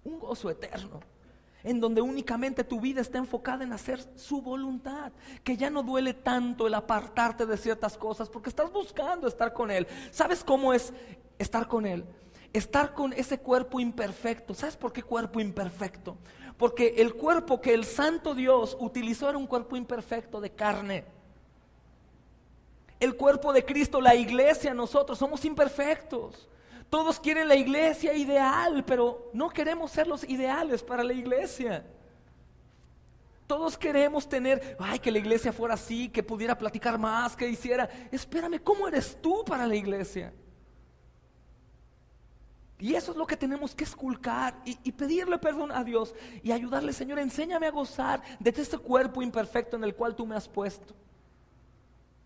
un gozo eterno, en donde únicamente tu vida está enfocada en hacer su voluntad, que ya no duele tanto el apartarte de ciertas cosas, porque estás buscando estar con Él. ¿Sabes cómo es estar con Él? Estar con ese cuerpo imperfecto. ¿Sabes por qué cuerpo imperfecto? Porque el cuerpo que el Santo Dios utilizó era un cuerpo imperfecto de carne. El cuerpo de Cristo, la iglesia, nosotros somos imperfectos. Todos quieren la iglesia ideal, pero no queremos ser los ideales para la iglesia. Todos queremos tener, que la iglesia fuera así, que pudiera platicar más, que hiciera. Espérame, ¿cómo eres tú para la iglesia? Y eso es lo que tenemos que esculcar y pedirle perdón a Dios y ayudarle: Señor, enséñame a gozar de este cuerpo imperfecto en el cual tú me has puesto.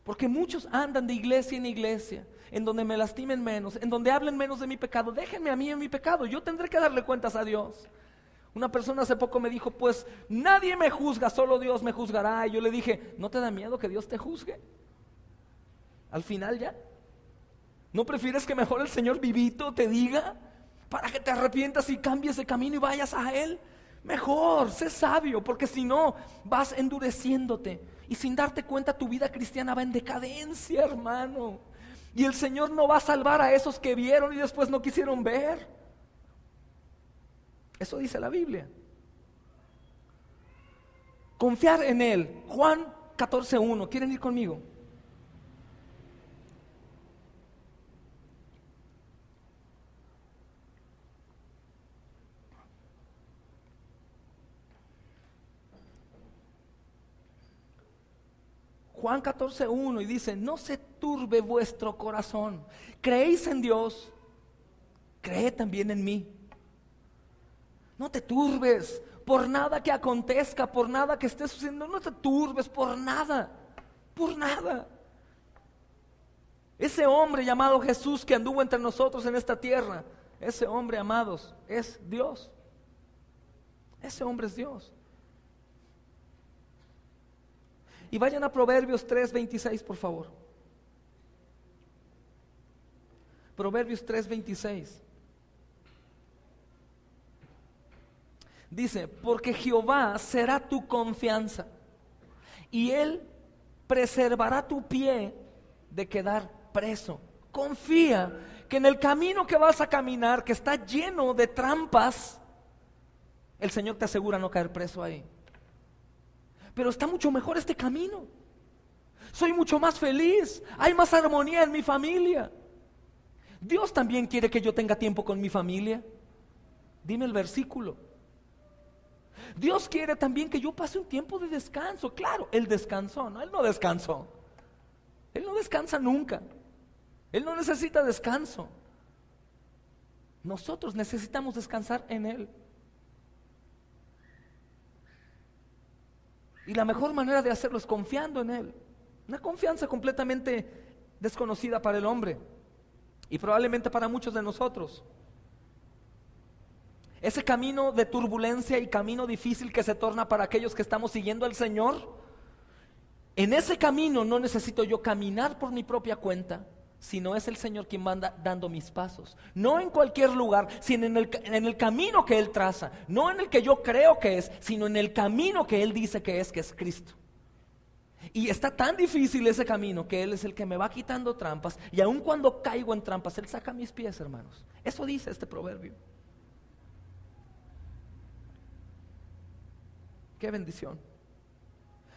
Porque muchos andan de iglesia en iglesia, en donde me lastimen menos, en donde hablen menos de mi pecado. Déjenme a mí en mi pecado, yo tendré que darle cuentas a Dios. Una persona hace poco me dijo: pues nadie me juzga, solo Dios me juzgará. Y yo le dije: ¿no te da miedo que Dios te juzgue? Al final ya. ¿No prefieres que mejor el Señor vivito te diga para que te arrepientas y cambies de camino y vayas a Él? Mejor, sé sabio, porque si no vas endureciéndote y sin darte cuenta tu vida cristiana va en decadencia, hermano. Y el Señor no va a salvar a esos que vieron y después no quisieron ver. Eso dice la Biblia. Confiar en Él. Juan 14:1. ¿Quieren ir conmigo? Juan 14:1 y dice: no se turbe vuestro corazón. ¿Creéis en Dios? Cree también en mí. No te turbes por nada que acontezca, por nada que esté sucediendo. No te turbes por nada, por nada. Ese hombre llamado Jesús que anduvo entre nosotros en esta tierra, ese hombre, amados, es Dios. Ese hombre es Dios. Y vayan a Proverbios 3:26, por favor. Proverbios 3:26. Dice: porque Jehová será tu confianza, y Él preservará tu pie de quedar preso. Confía que en el camino que vas a caminar, que está lleno de trampas, el Señor te asegura no caer preso ahí. Pero está mucho mejor este camino. Soy mucho más feliz. Hay más armonía en mi familia. Dios también quiere que yo tenga tiempo con mi familia. Dime el versículo. Dios quiere también que yo pase un tiempo de descanso. Claro, Él descansó, ¿no? Él no descansó. Él no descansa nunca. Él no necesita descanso. Nosotros necesitamos descansar en Él. Y la mejor manera de hacerlo es confiando en Él. Una confianza completamente desconocida para el hombre y probablemente para muchos de nosotros. Ese camino de turbulencia y camino difícil que se torna para aquellos que estamos siguiendo al Señor, en ese camino no necesito yo caminar por mi propia cuenta, sino es el Señor quien manda dando mis pasos. No en cualquier lugar, sino en el camino que Él traza. No en el que yo creo que es, sino en el camino que Él dice que es Cristo. Y está tan difícil ese camino que Él es el que me va quitando trampas. Y aun cuando caigo en trampas, Él saca mis pies, hermanos. Eso dice este proverbio. Qué bendición.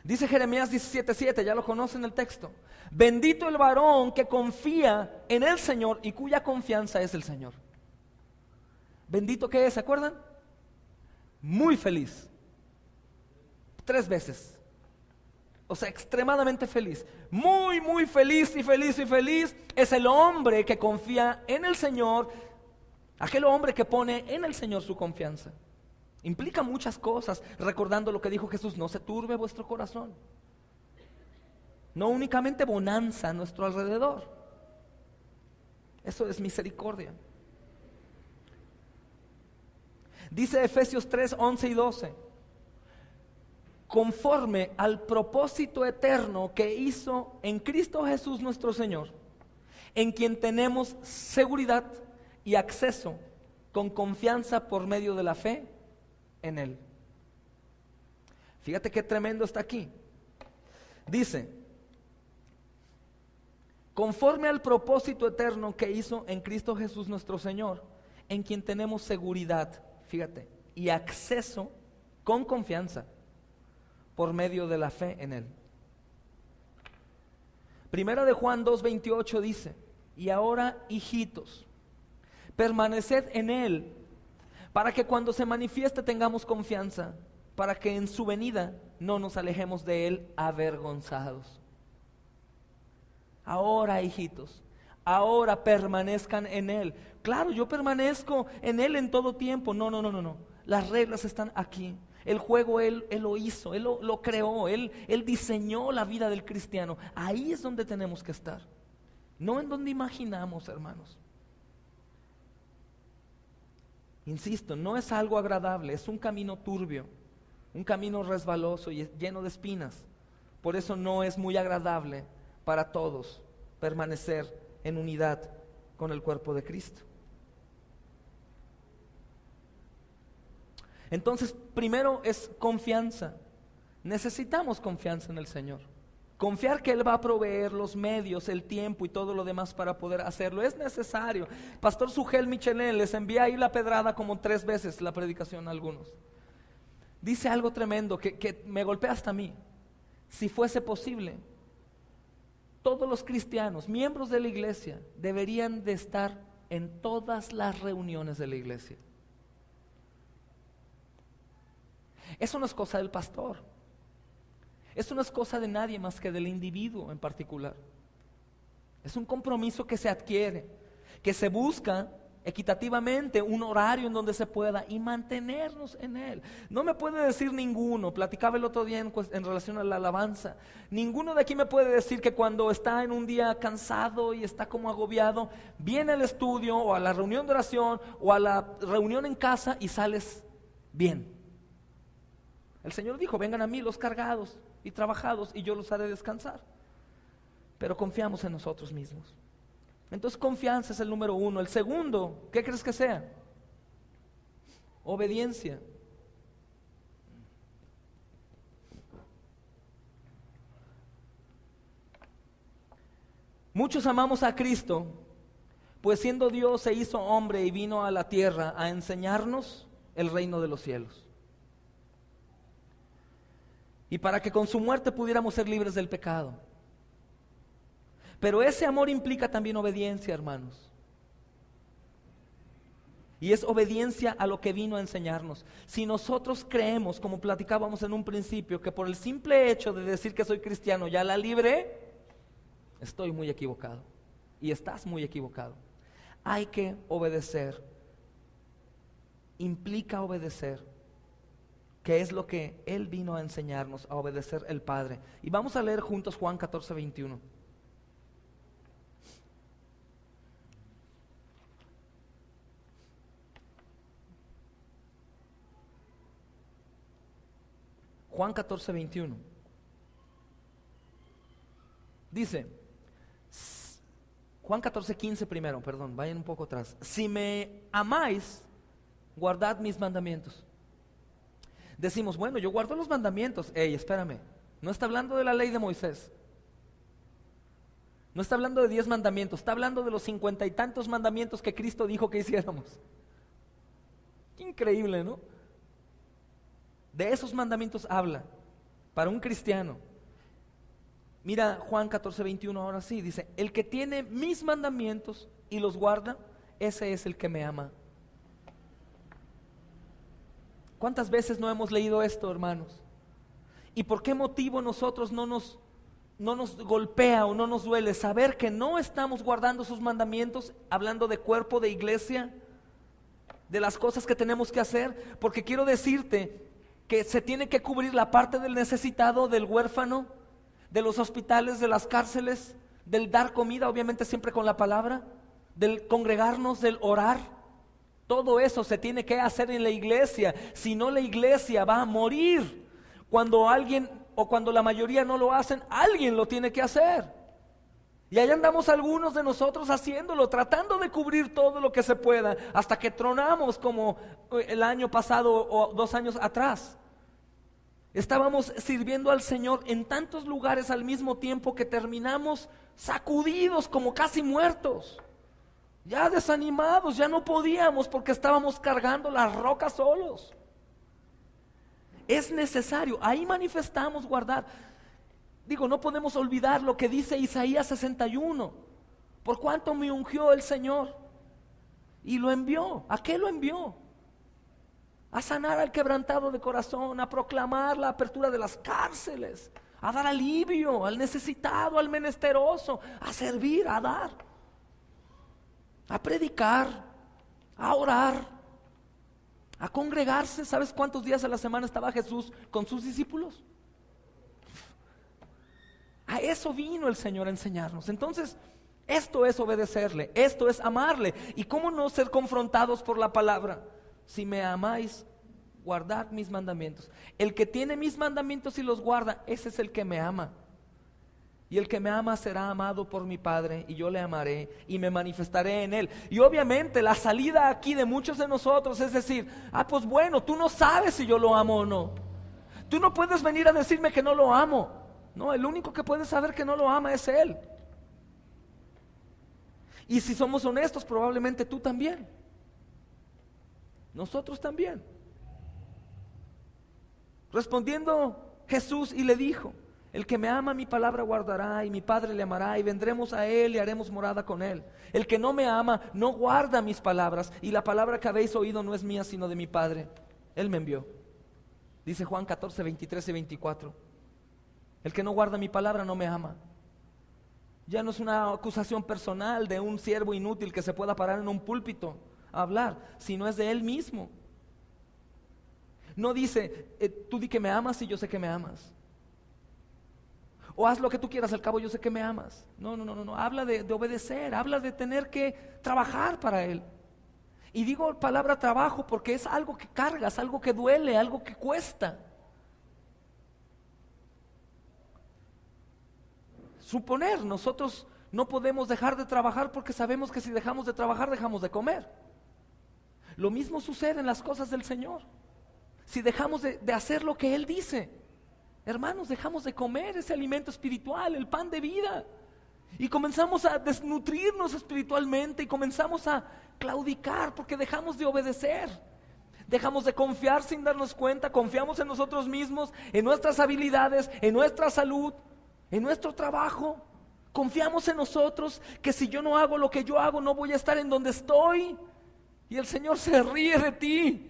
Dice Jeremías 17:7, ya lo conocen el texto. Bendito el varón que confía en el Señor y cuya confianza es el Señor. Bendito que es, ¿se acuerdan? Muy feliz. 3 veces. O sea, extremadamente feliz. Muy, muy feliz y feliz y feliz es el hombre que confía en el Señor. Aquel hombre que pone en el Señor su confianza. Implica muchas cosas, recordando lo que dijo Jesús: no se turbe vuestro corazón. No únicamente bonanza a nuestro alrededor. Eso es misericordia. Dice Efesios 3:11 y 12: conforme al propósito eterno que hizo en Cristo Jesús nuestro Señor, en quien tenemos seguridad y acceso con confianza por medio de la fe en Él. Fíjate qué tremendo está aquí. Dice, conforme al propósito eterno que hizo en Cristo Jesús nuestro Señor, en quien tenemos seguridad, fíjate, y acceso con confianza por medio de la fe en Él. Primera de Juan 2:28 dice, y ahora, hijitos, permaneced en Él, para que cuando se manifieste tengamos confianza, para que en su venida no nos alejemos de Él avergonzados. Ahora, hijitos, ahora permanezcan en Él. Claro, yo permanezco en Él en todo tiempo. No. Las reglas están aquí. El juego Él lo hizo, Él lo creó, Él diseñó la vida del cristiano. Ahí es donde tenemos que estar, no en donde imaginamos, hermanos. Insisto, no es algo agradable, es un camino turbio, un camino resbaloso y lleno de espinas. Por eso no es muy agradable para todos permanecer en unidad con el cuerpo de Cristo. Entonces, primero es confianza. Necesitamos confianza en el Señor. Confiar que Él va a proveer los medios, el tiempo y todo lo demás para poder hacerlo. Es necesario. Pastor Sugel Michelén, les envía ahí la pedrada como 3 veces la predicación a algunos. Dice algo tremendo que me golpea hasta a mí. Si fuese posible, todos los cristianos, miembros de la iglesia, deberían de estar en todas las reuniones de la iglesia. Eso no es cosa del pastor. Eso no es cosa de nadie más que del individuo en particular. Es un compromiso que se adquiere, que se busca equitativamente un horario en donde se pueda y mantenernos en él. No me puede decir ninguno, platicaba el otro día en relación a la alabanza, ninguno de aquí me puede decir que cuando está en un día cansado y está como agobiado, viene al estudio o a la reunión de oración o a la reunión en casa y sales bien. El Señor dijo, vengan a mí los cargados y trabajados y yo los haré descansar. Pero confiamos en nosotros mismos. Entonces confianza es el número 1. El segundo, ¿qué crees que sea? Obediencia. Muchos amamos a Cristo, pues siendo Dios se hizo hombre y vino a la tierra a enseñarnos el reino de los cielos. Y para que con su muerte pudiéramos ser libres del pecado. Pero ese amor implica también obediencia, hermanos. Y es obediencia a lo que vino a enseñarnos. Si nosotros creemos, como platicábamos en un principio, que por el simple hecho de decir que soy cristiano ya la libré, estoy muy equivocado. Y estás muy equivocado. Hay que obedecer. Implica obedecer. Que es lo que Él vino a enseñarnos, a obedecer el Padre. Y vamos a leer juntos Juan 14:21. Juan 14:21. Dice, Juan 14:15 primero, perdón, vayan un poco atrás. Si me amáis, guardad mis mandamientos. Decimos, bueno, yo guardo los mandamientos. Ey, espérame, no está hablando de la ley de Moisés. No está hablando de 10 mandamientos, está hablando de los 50 y tantos mandamientos que Cristo dijo que hiciéramos. Qué increíble, ¿no? De esos mandamientos habla para un cristiano. Mira Juan 14:21 ahora sí, dice, el que tiene mis mandamientos y los guarda, ese es el que me ama. ¿Cuántas veces no hemos leído esto, hermanos? ¿Y por qué motivo nosotros no nos golpea o no nos duele saber que no estamos guardando sus mandamientos, hablando de cuerpo, de iglesia, de las cosas que tenemos que hacer? Porque quiero decirte que se tiene que cubrir la parte del necesitado, del huérfano, de los hospitales, de las cárceles, del dar comida, obviamente siempre con la palabra, del congregarnos, del orar. Todo eso se tiene que hacer en la iglesia, si no la iglesia va a morir. Cuando alguien o cuando la mayoría no lo hacen, alguien lo tiene que hacer. Y ahí andamos algunos de nosotros haciéndolo, tratando de cubrir todo lo que se pueda, hasta que tronamos como el año pasado o 2 años atrás. Estábamos sirviendo al Señor en tantos lugares al mismo tiempo que terminamos sacudidos, como casi muertos, ya desanimados, ya no podíamos porque estábamos cargando las rocas solos. Es necesario, ahí manifestamos guardar. Digo, no podemos olvidar lo que dice Isaías 61. Por cuanto me ungió el Señor y lo envió. ¿A qué lo envió? A sanar al quebrantado de corazón, a proclamar la apertura de las cárceles, a dar alivio al necesitado, al menesteroso, a servir, a dar, a predicar, a orar, a congregarse. ¿Sabes cuántos días a la semana estaba Jesús con sus discípulos? A eso vino el Señor a enseñarnos. Entonces, esto es obedecerle, esto es amarle. ¿Y cómo no ser confrontados por la palabra? Si me amáis, guardad mis mandamientos. El que tiene mis mandamientos y los guarda, ese es el que me ama. Y el que me ama será amado por mi Padre, y yo le amaré y me manifestaré en él. Y obviamente la salida aquí de muchos de nosotros es decir, pues bueno, tú no sabes si yo lo amo o no. Tú no puedes venir a decirme que no lo amo. No, el único que puede saber que no lo ama es Él. Y si somos honestos, probablemente tú también. Nosotros también. Respondiendo Jesús y le dijo: el que me ama mi palabra guardará, y mi Padre le amará, y vendremos a él y haremos morada con él. El que no me ama no guarda mis palabras, y la palabra que habéis oído no es mía sino de mi Padre. Él me envió. Dice Juan 14, 23 y 24. El que no guarda mi palabra no me ama. Ya no es una acusación personal de un siervo inútil que se pueda parar en un púlpito a hablar, sino es de él mismo. No dice, tú di que me amas y yo sé que me amas. O haz lo que tú quieras, al cabo yo sé que me amas. No. Habla de obedecer, habla de tener que trabajar para Él. Y digo palabra trabajo porque es algo que cargas, algo que duele, algo que cuesta. Suponer, nosotros no podemos dejar de trabajar porque sabemos que si dejamos de trabajar, dejamos de comer. Lo mismo sucede en las cosas del Señor. Si dejamos de hacer lo que Él dice, hermanos, dejamos de comer ese alimento espiritual, el pan de vida, y comenzamos a desnutrirnos espiritualmente y comenzamos a claudicar porque dejamos de obedecer. Dejamos de confiar sin darnos cuenta, confiamos en nosotros mismos, en nuestras habilidades, en nuestra salud, en nuestro trabajo. Confiamos en nosotros, que si yo no hago lo que yo hago, no voy a estar en donde estoy. Y el Señor se ríe de ti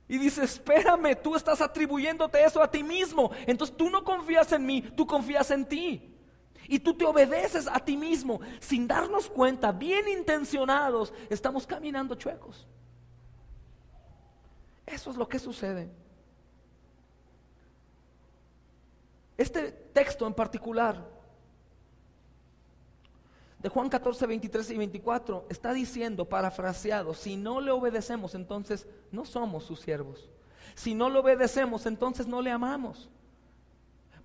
y dice: espérame, tú estás atribuyéndote eso a ti mismo. Entonces tú no confías en mí, tú confías en ti. Y tú te obedeces a ti mismo. Sin darnos cuenta, bien intencionados, estamos caminando chuecos. Eso es lo que sucede. Este texto en particular de Juan 14, 23 y 24 está diciendo, parafraseado: si no le obedecemos, entonces no somos sus siervos. Si no le obedecemos, entonces no le amamos.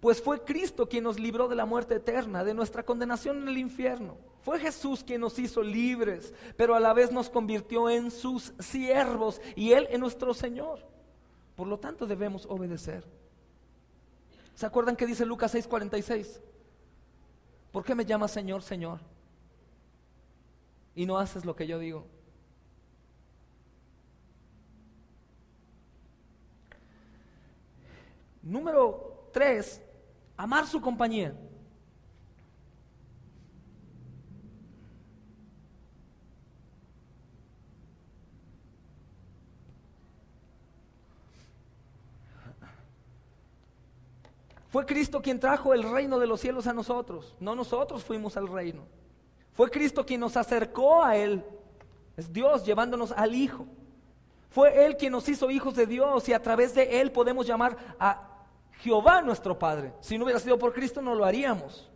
Pues fue Cristo quien nos libró de la muerte eterna, de nuestra condenación en el infierno. Fue Jesús quien nos hizo libres, pero a la vez nos convirtió en sus siervos y Él en nuestro Señor. Por lo tanto debemos obedecer. ¿Se acuerdan que dice Lucas 6:46? ¿Por qué me llamas Señor, Señor? Y no haces lo que yo digo. Número 3, amar su compañía. Fue Cristo quien trajo el reino de los cielos a nosotros. No nosotros fuimos al reino. Fue Cristo quien nos acercó a Él. Es Dios llevándonos al Hijo. Fue Él quien nos hizo hijos de Dios y a través de Él podemos llamar a Jehová nuestro Padre. Si no hubiera sido por Cristo no lo haríamos.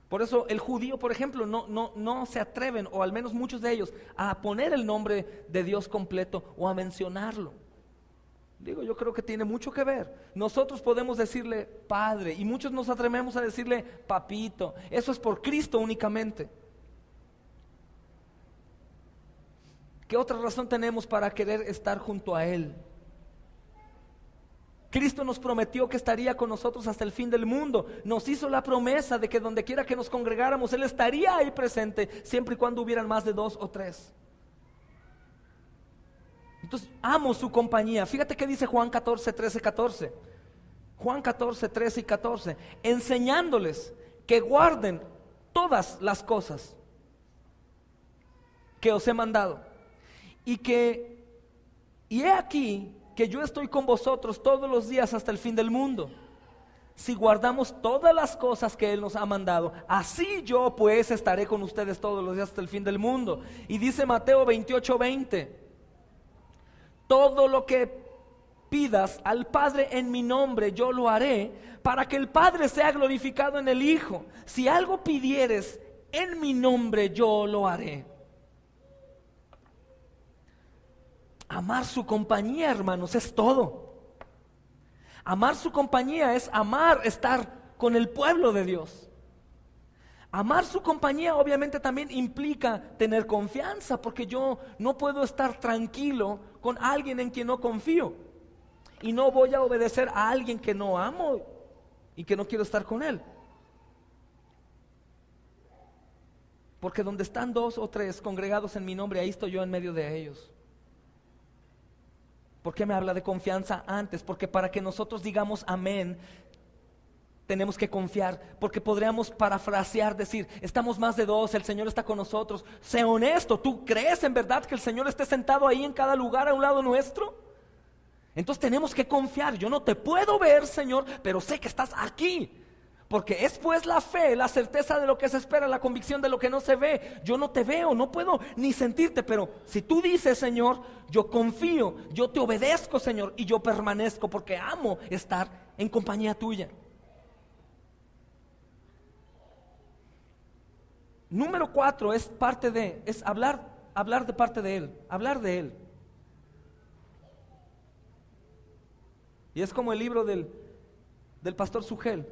Por eso el judío, por ejemplo, no se atreven, o al menos muchos de ellos, a poner el nombre de Dios completo o a mencionarlo. Digo, yo creo que tiene mucho que ver. Nosotros podemos decirle Padre y muchos nos atrevemos a decirle Papito. Eso es por Cristo únicamente. ¿Qué otra razón tenemos para querer estar junto a Él? Cristo nos prometió que estaría con nosotros hasta el fin del mundo. Nos hizo la promesa de que donde quiera que nos congregáramos, Él estaría ahí presente, siempre y cuando hubieran más de 2 o 3. Entonces, amo su compañía. Fíjate que dice Juan 14, 13, 14. Juan 14, 13 y 14. Enseñándoles que guarden todas las cosas que os he mandado. Y he aquí que yo estoy con vosotros todos los días hasta el fin del mundo. Si guardamos todas las cosas que Él nos ha mandado, así yo pues estaré con ustedes todos los días hasta el fin del mundo. Y dice Mateo 28, 20. Todo lo que pidas al Padre en mi nombre, yo lo haré, para que el Padre sea glorificado en el Hijo. Si algo pidieres en mi nombre, yo lo haré. Amar su compañía, hermanos, es todo. Amar su compañía es amar estar con el pueblo de Dios. Amar su compañía obviamente también implica tener confianza, porque yo no puedo estar tranquilo con alguien en quien no confío. Y no voy a obedecer a alguien que no amo y que no quiero estar con él. Porque donde están 2 o 3 congregados en mi nombre, ahí estoy yo en medio de ellos. ¿Por qué me habla de confianza antes? Porque para que nosotros digamos amén, tenemos que confiar, porque podríamos parafrasear, decir, estamos más de 2, el Señor está con nosotros. Sé honesto, ¿tú crees en verdad que el Señor esté sentado ahí en cada lugar a un lado nuestro? Entonces tenemos que confiar. Yo no te puedo ver, Señor, pero sé que estás aquí. Porque es pues la fe, la certeza de lo que se espera, la convicción de lo que no se ve. Yo no te veo, no puedo ni sentirte, pero si tú dices, Señor, yo confío, yo te obedezco, Señor, y yo permanezco porque amo estar en compañía tuya. Número 4 es hablar de parte de Él, hablar de Él. Y es como el libro del pastor Sugel.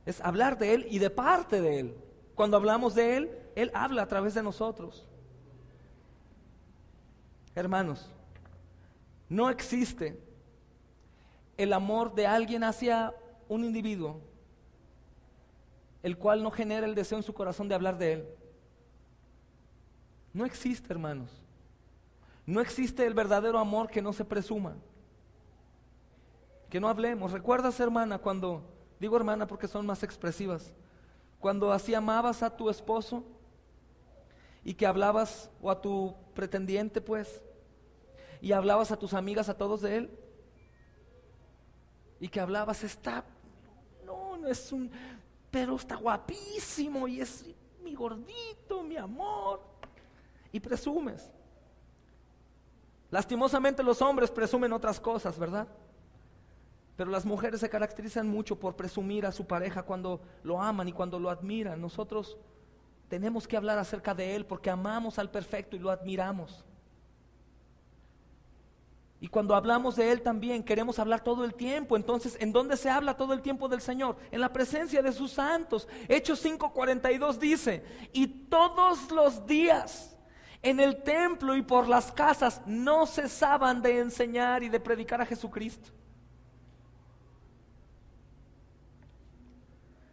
Es hablar de Él y de parte de Él. Cuando hablamos de Él, Él habla a través de nosotros. Hermanos, no existe el amor de alguien hacia un individuo el cual no genera el deseo en su corazón de hablar de Él. No existe, hermanos. No existe el verdadero amor que no se presuma, que no hablemos. ¿Recuerdas, hermana, cuando, digo hermana porque son más expresivas, cuando así amabas a tu esposo y que hablabas, o a tu pretendiente pues, y hablabas a tus amigas, a todos de él, y que hablabas, no es un, pero está guapísimo y es mi gordito, mi amor, y presumes. Lastimosamente los hombres presumen otras cosas, ¿verdad? Pero las mujeres se caracterizan mucho por presumir a su pareja cuando lo aman y cuando lo admiran. Nosotros tenemos que hablar acerca de Él porque amamos al perfecto y lo admiramos. Y cuando hablamos de Él también queremos hablar todo el tiempo. Entonces, ¿en dónde se habla todo el tiempo del Señor? En la presencia de sus santos. Hechos 5:42 dice: y todos los días en el templo y por las casas no cesaban de enseñar y de predicar a Jesucristo.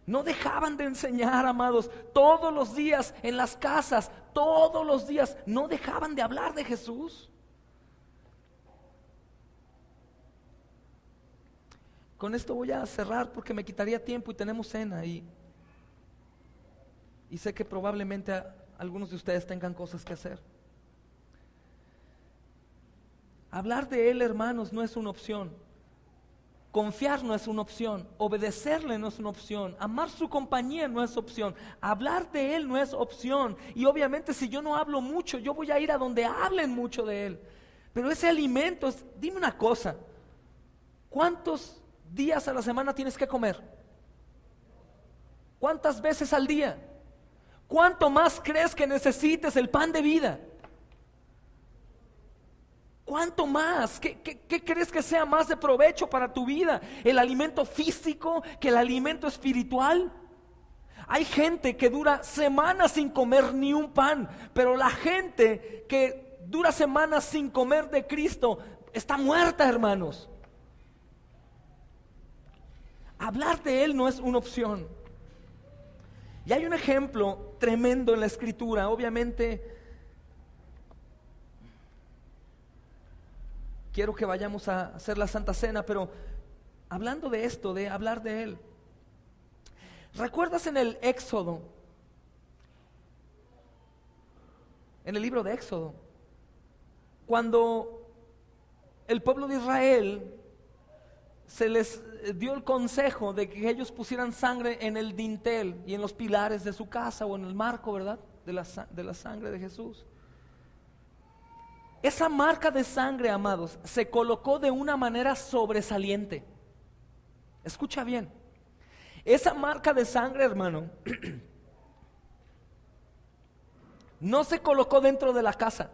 No dejaban de enseñar, amados, todos los días en las casas, todos los días, no dejaban de hablar de Jesús. Con esto voy a cerrar porque me quitaría tiempo y tenemos cena y sé que probablemente algunos de ustedes tengan cosas que hacer. Hablar de Él, hermanos, no es una opción. Confiar no es una opción, obedecerle no es una opción, amar su compañía no es opción, hablar de Él no es opción. Y obviamente si yo no hablo mucho, yo voy a ir a donde hablen mucho de Él. Pero ese alimento es, dime una cosa, ¿cuántos días a la semana tienes que comer? ¿Cuántas veces al día? ¿Cuánto más crees que necesites el pan de vida? ¿Cuánto más? ¿Qué crees que sea más de provecho para tu vida? ¿El alimento físico que el alimento espiritual? Hay gente que dura semanas sin comer ni un pan, pero la gente que dura semanas sin comer de Cristo está muerta, hermanos. Hablar de Él no es una opción. Y hay un ejemplo tremendo en la Escritura. Obviamente, quiero que vayamos a hacer la Santa Cena, pero hablando de esto, de hablar de Él, ¿recuerdas en el Éxodo? En el libro de Éxodo, cuando el pueblo de Israel se les dio el consejo de que ellos pusieran sangre en el dintel y en los pilares de su casa o en el marco, ¿verdad? De la sangre de Jesús. Esa marca de sangre, amados, se colocó de una manera sobresaliente. Escucha bien. Esa marca de sangre, hermano, no se colocó dentro de la casa.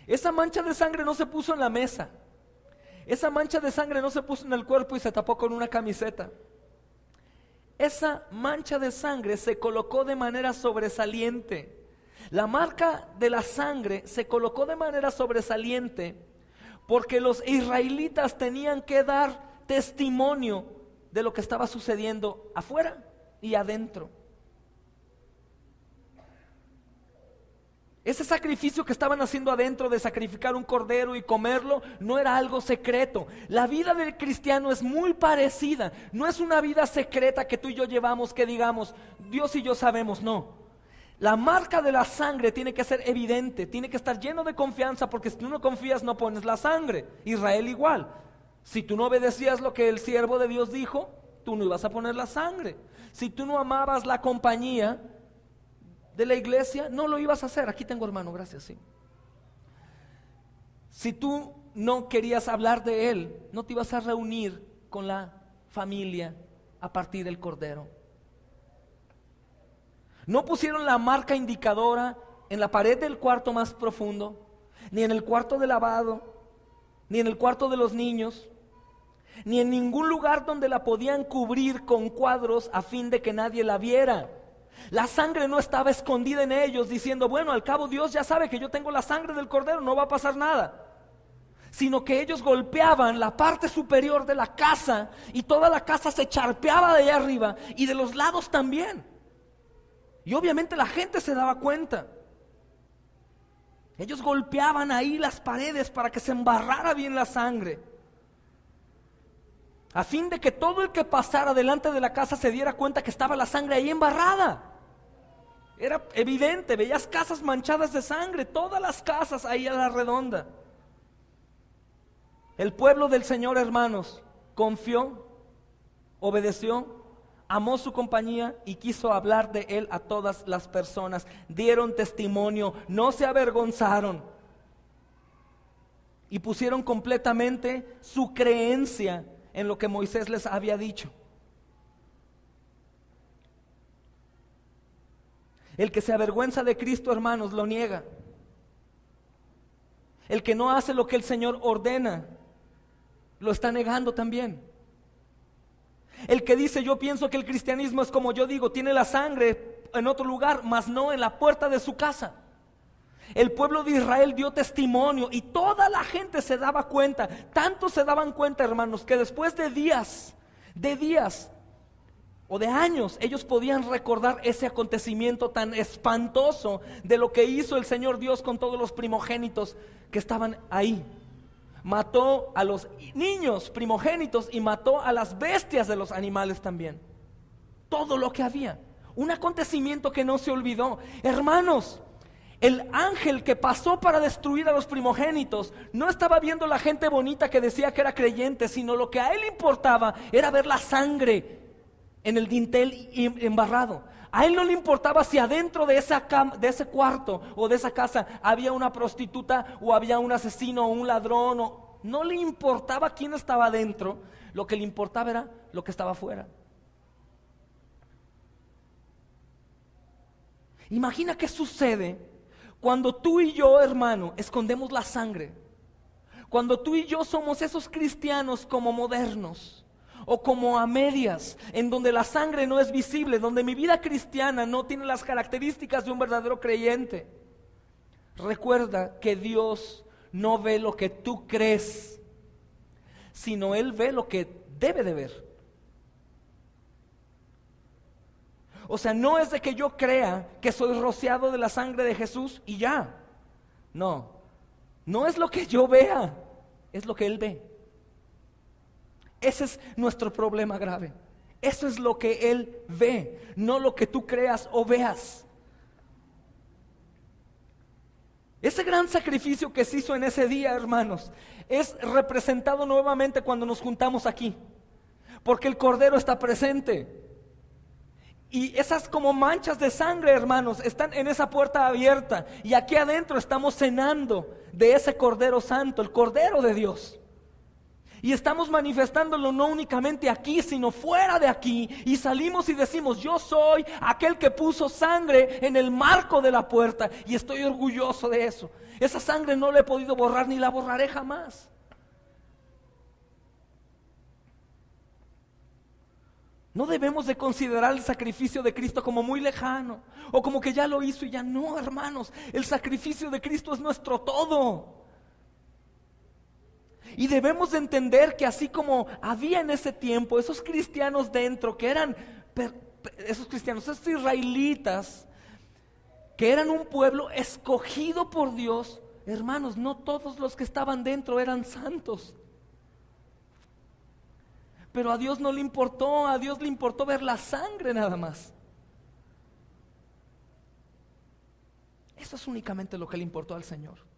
Esa mancha de sangre no se puso en la mesa. Esa mancha de sangre no se puso en el cuerpo y se tapó con una camiseta. Esa mancha de sangre se colocó de manera sobresaliente. La marca de la sangre se colocó de manera sobresaliente porque los israelitas tenían que dar testimonio de lo que estaba sucediendo afuera y adentro. Ese sacrificio que estaban haciendo adentro de sacrificar un cordero y comerlo no era algo secreto. La vida del cristiano es muy parecida. No es una vida secreta que tú y yo llevamos, que digamos, Dios y yo sabemos, no. La marca de la sangre tiene que ser evidente, tiene que estar lleno de confianza, porque si tú no confías no pones la sangre. Israel igual. Si tú no obedecías lo que el siervo de Dios dijo, tú no ibas a poner la sangre. Si tú no amabas la compañía de la iglesia, no lo ibas a hacer. Aquí tengo, hermano, gracias, sí. Si tú no querías hablar de Él, no te ibas a reunir con la familia a partir del cordero. No pusieron la marca indicadora en la pared del cuarto más profundo, ni en el cuarto de lavado, ni en el cuarto de los niños, ni en ningún lugar donde la podían cubrir con cuadros a fin de que nadie la viera. La sangre no estaba escondida en ellos diciendo, bueno, al cabo Dios ya sabe que yo tengo la sangre del cordero, no va a pasar nada. Sino que ellos golpeaban la parte superior de la casa y toda la casa se charpeaba de allá arriba y de los lados también. Y obviamente la gente se daba cuenta. Ellos golpeaban ahí las paredes para que se embarrara bien la sangre, a fin de que todo el que pasara delante de la casa se diera cuenta que estaba la sangre ahí embarrada. Era evidente, veías casas manchadas de sangre, todas las casas ahí a la redonda. El pueblo del Señor, hermanos, confió, obedeció, amó su compañía y quiso hablar de Él a todas las personas. Dieron testimonio, no se avergonzaron y pusieron completamente su creencia en lo que Moisés les había dicho. El que se avergüenza de Cristo, hermanos, lo niega. El que no hace lo que el Señor ordena, lo está negando también. El que dice, yo pienso que el cristianismo es como yo digo, tiene la sangre en otro lugar, mas no en la puerta de su casa. El pueblo de Israel dio testimonio y toda la gente se daba cuenta. Tanto se daban cuenta, hermanos, que después de días o de años, ellos podían recordar ese acontecimiento tan espantoso de lo que hizo el Señor Dios con todos los primogénitos que estaban ahí. Mató a los niños primogénitos y mató a las bestias de los animales también. Todo lo que había. Un acontecimiento que no se olvidó. Hermanos, el ángel que pasó para destruir a los primogénitos no estaba viendo la gente bonita que decía que era creyente, sino lo que a él importaba era ver la sangre en el dintel embarrado. A él no le importaba si adentro de ese cuarto o de esa casa había una prostituta o había un asesino o un ladrón. No le importaba quién estaba adentro, lo que le importaba era lo que estaba afuera. Imagina qué sucede cuando tú y yo, hermano, escondemos la sangre Cuando tú y yo somos esos cristianos como modernos o como a medias, en donde la sangre no es visible, donde mi vida cristiana no tiene las características de un verdadero creyente, recuerda que Dios no ve lo que tú crees, sino Él ve lo que debe de ver. O sea, no es de que yo crea que soy rociado de la sangre de Jesús y ya. No, no es lo que yo vea, es lo que Él ve. Ese es nuestro problema grave. Eso es lo que Él ve, no lo que tú creas o veas. Ese gran sacrificio que se hizo en ese día, hermanos, es representado nuevamente cuando nos juntamos aquí, porque el Cordero está presente. Y esas como manchas de sangre, hermanos, están en esa puerta abierta. Y aquí adentro estamos cenando de ese Cordero Santo, el Cordero de Dios. Y estamos manifestándolo no únicamente aquí, sino fuera de aquí. Y salimos y decimos, yo soy aquel que puso sangre en el marco de la puerta. Y estoy orgulloso de eso. Esa sangre no la he podido borrar ni la borraré jamás. No debemos de considerar el sacrificio de Cristo como muy lejano o como que ya lo hizo y ya no, hermanos. El sacrificio de Cristo es nuestro todo. Y debemos de entender que así como había en ese tiempo esos cristianos dentro que eran esos cristianos, esos israelitas que eran un pueblo escogido por Dios, hermanos, no todos los que estaban dentro eran santos. Pero a Dios no le importó, a Dios le importó ver la sangre nada más. Eso es únicamente lo que le importó al Señor.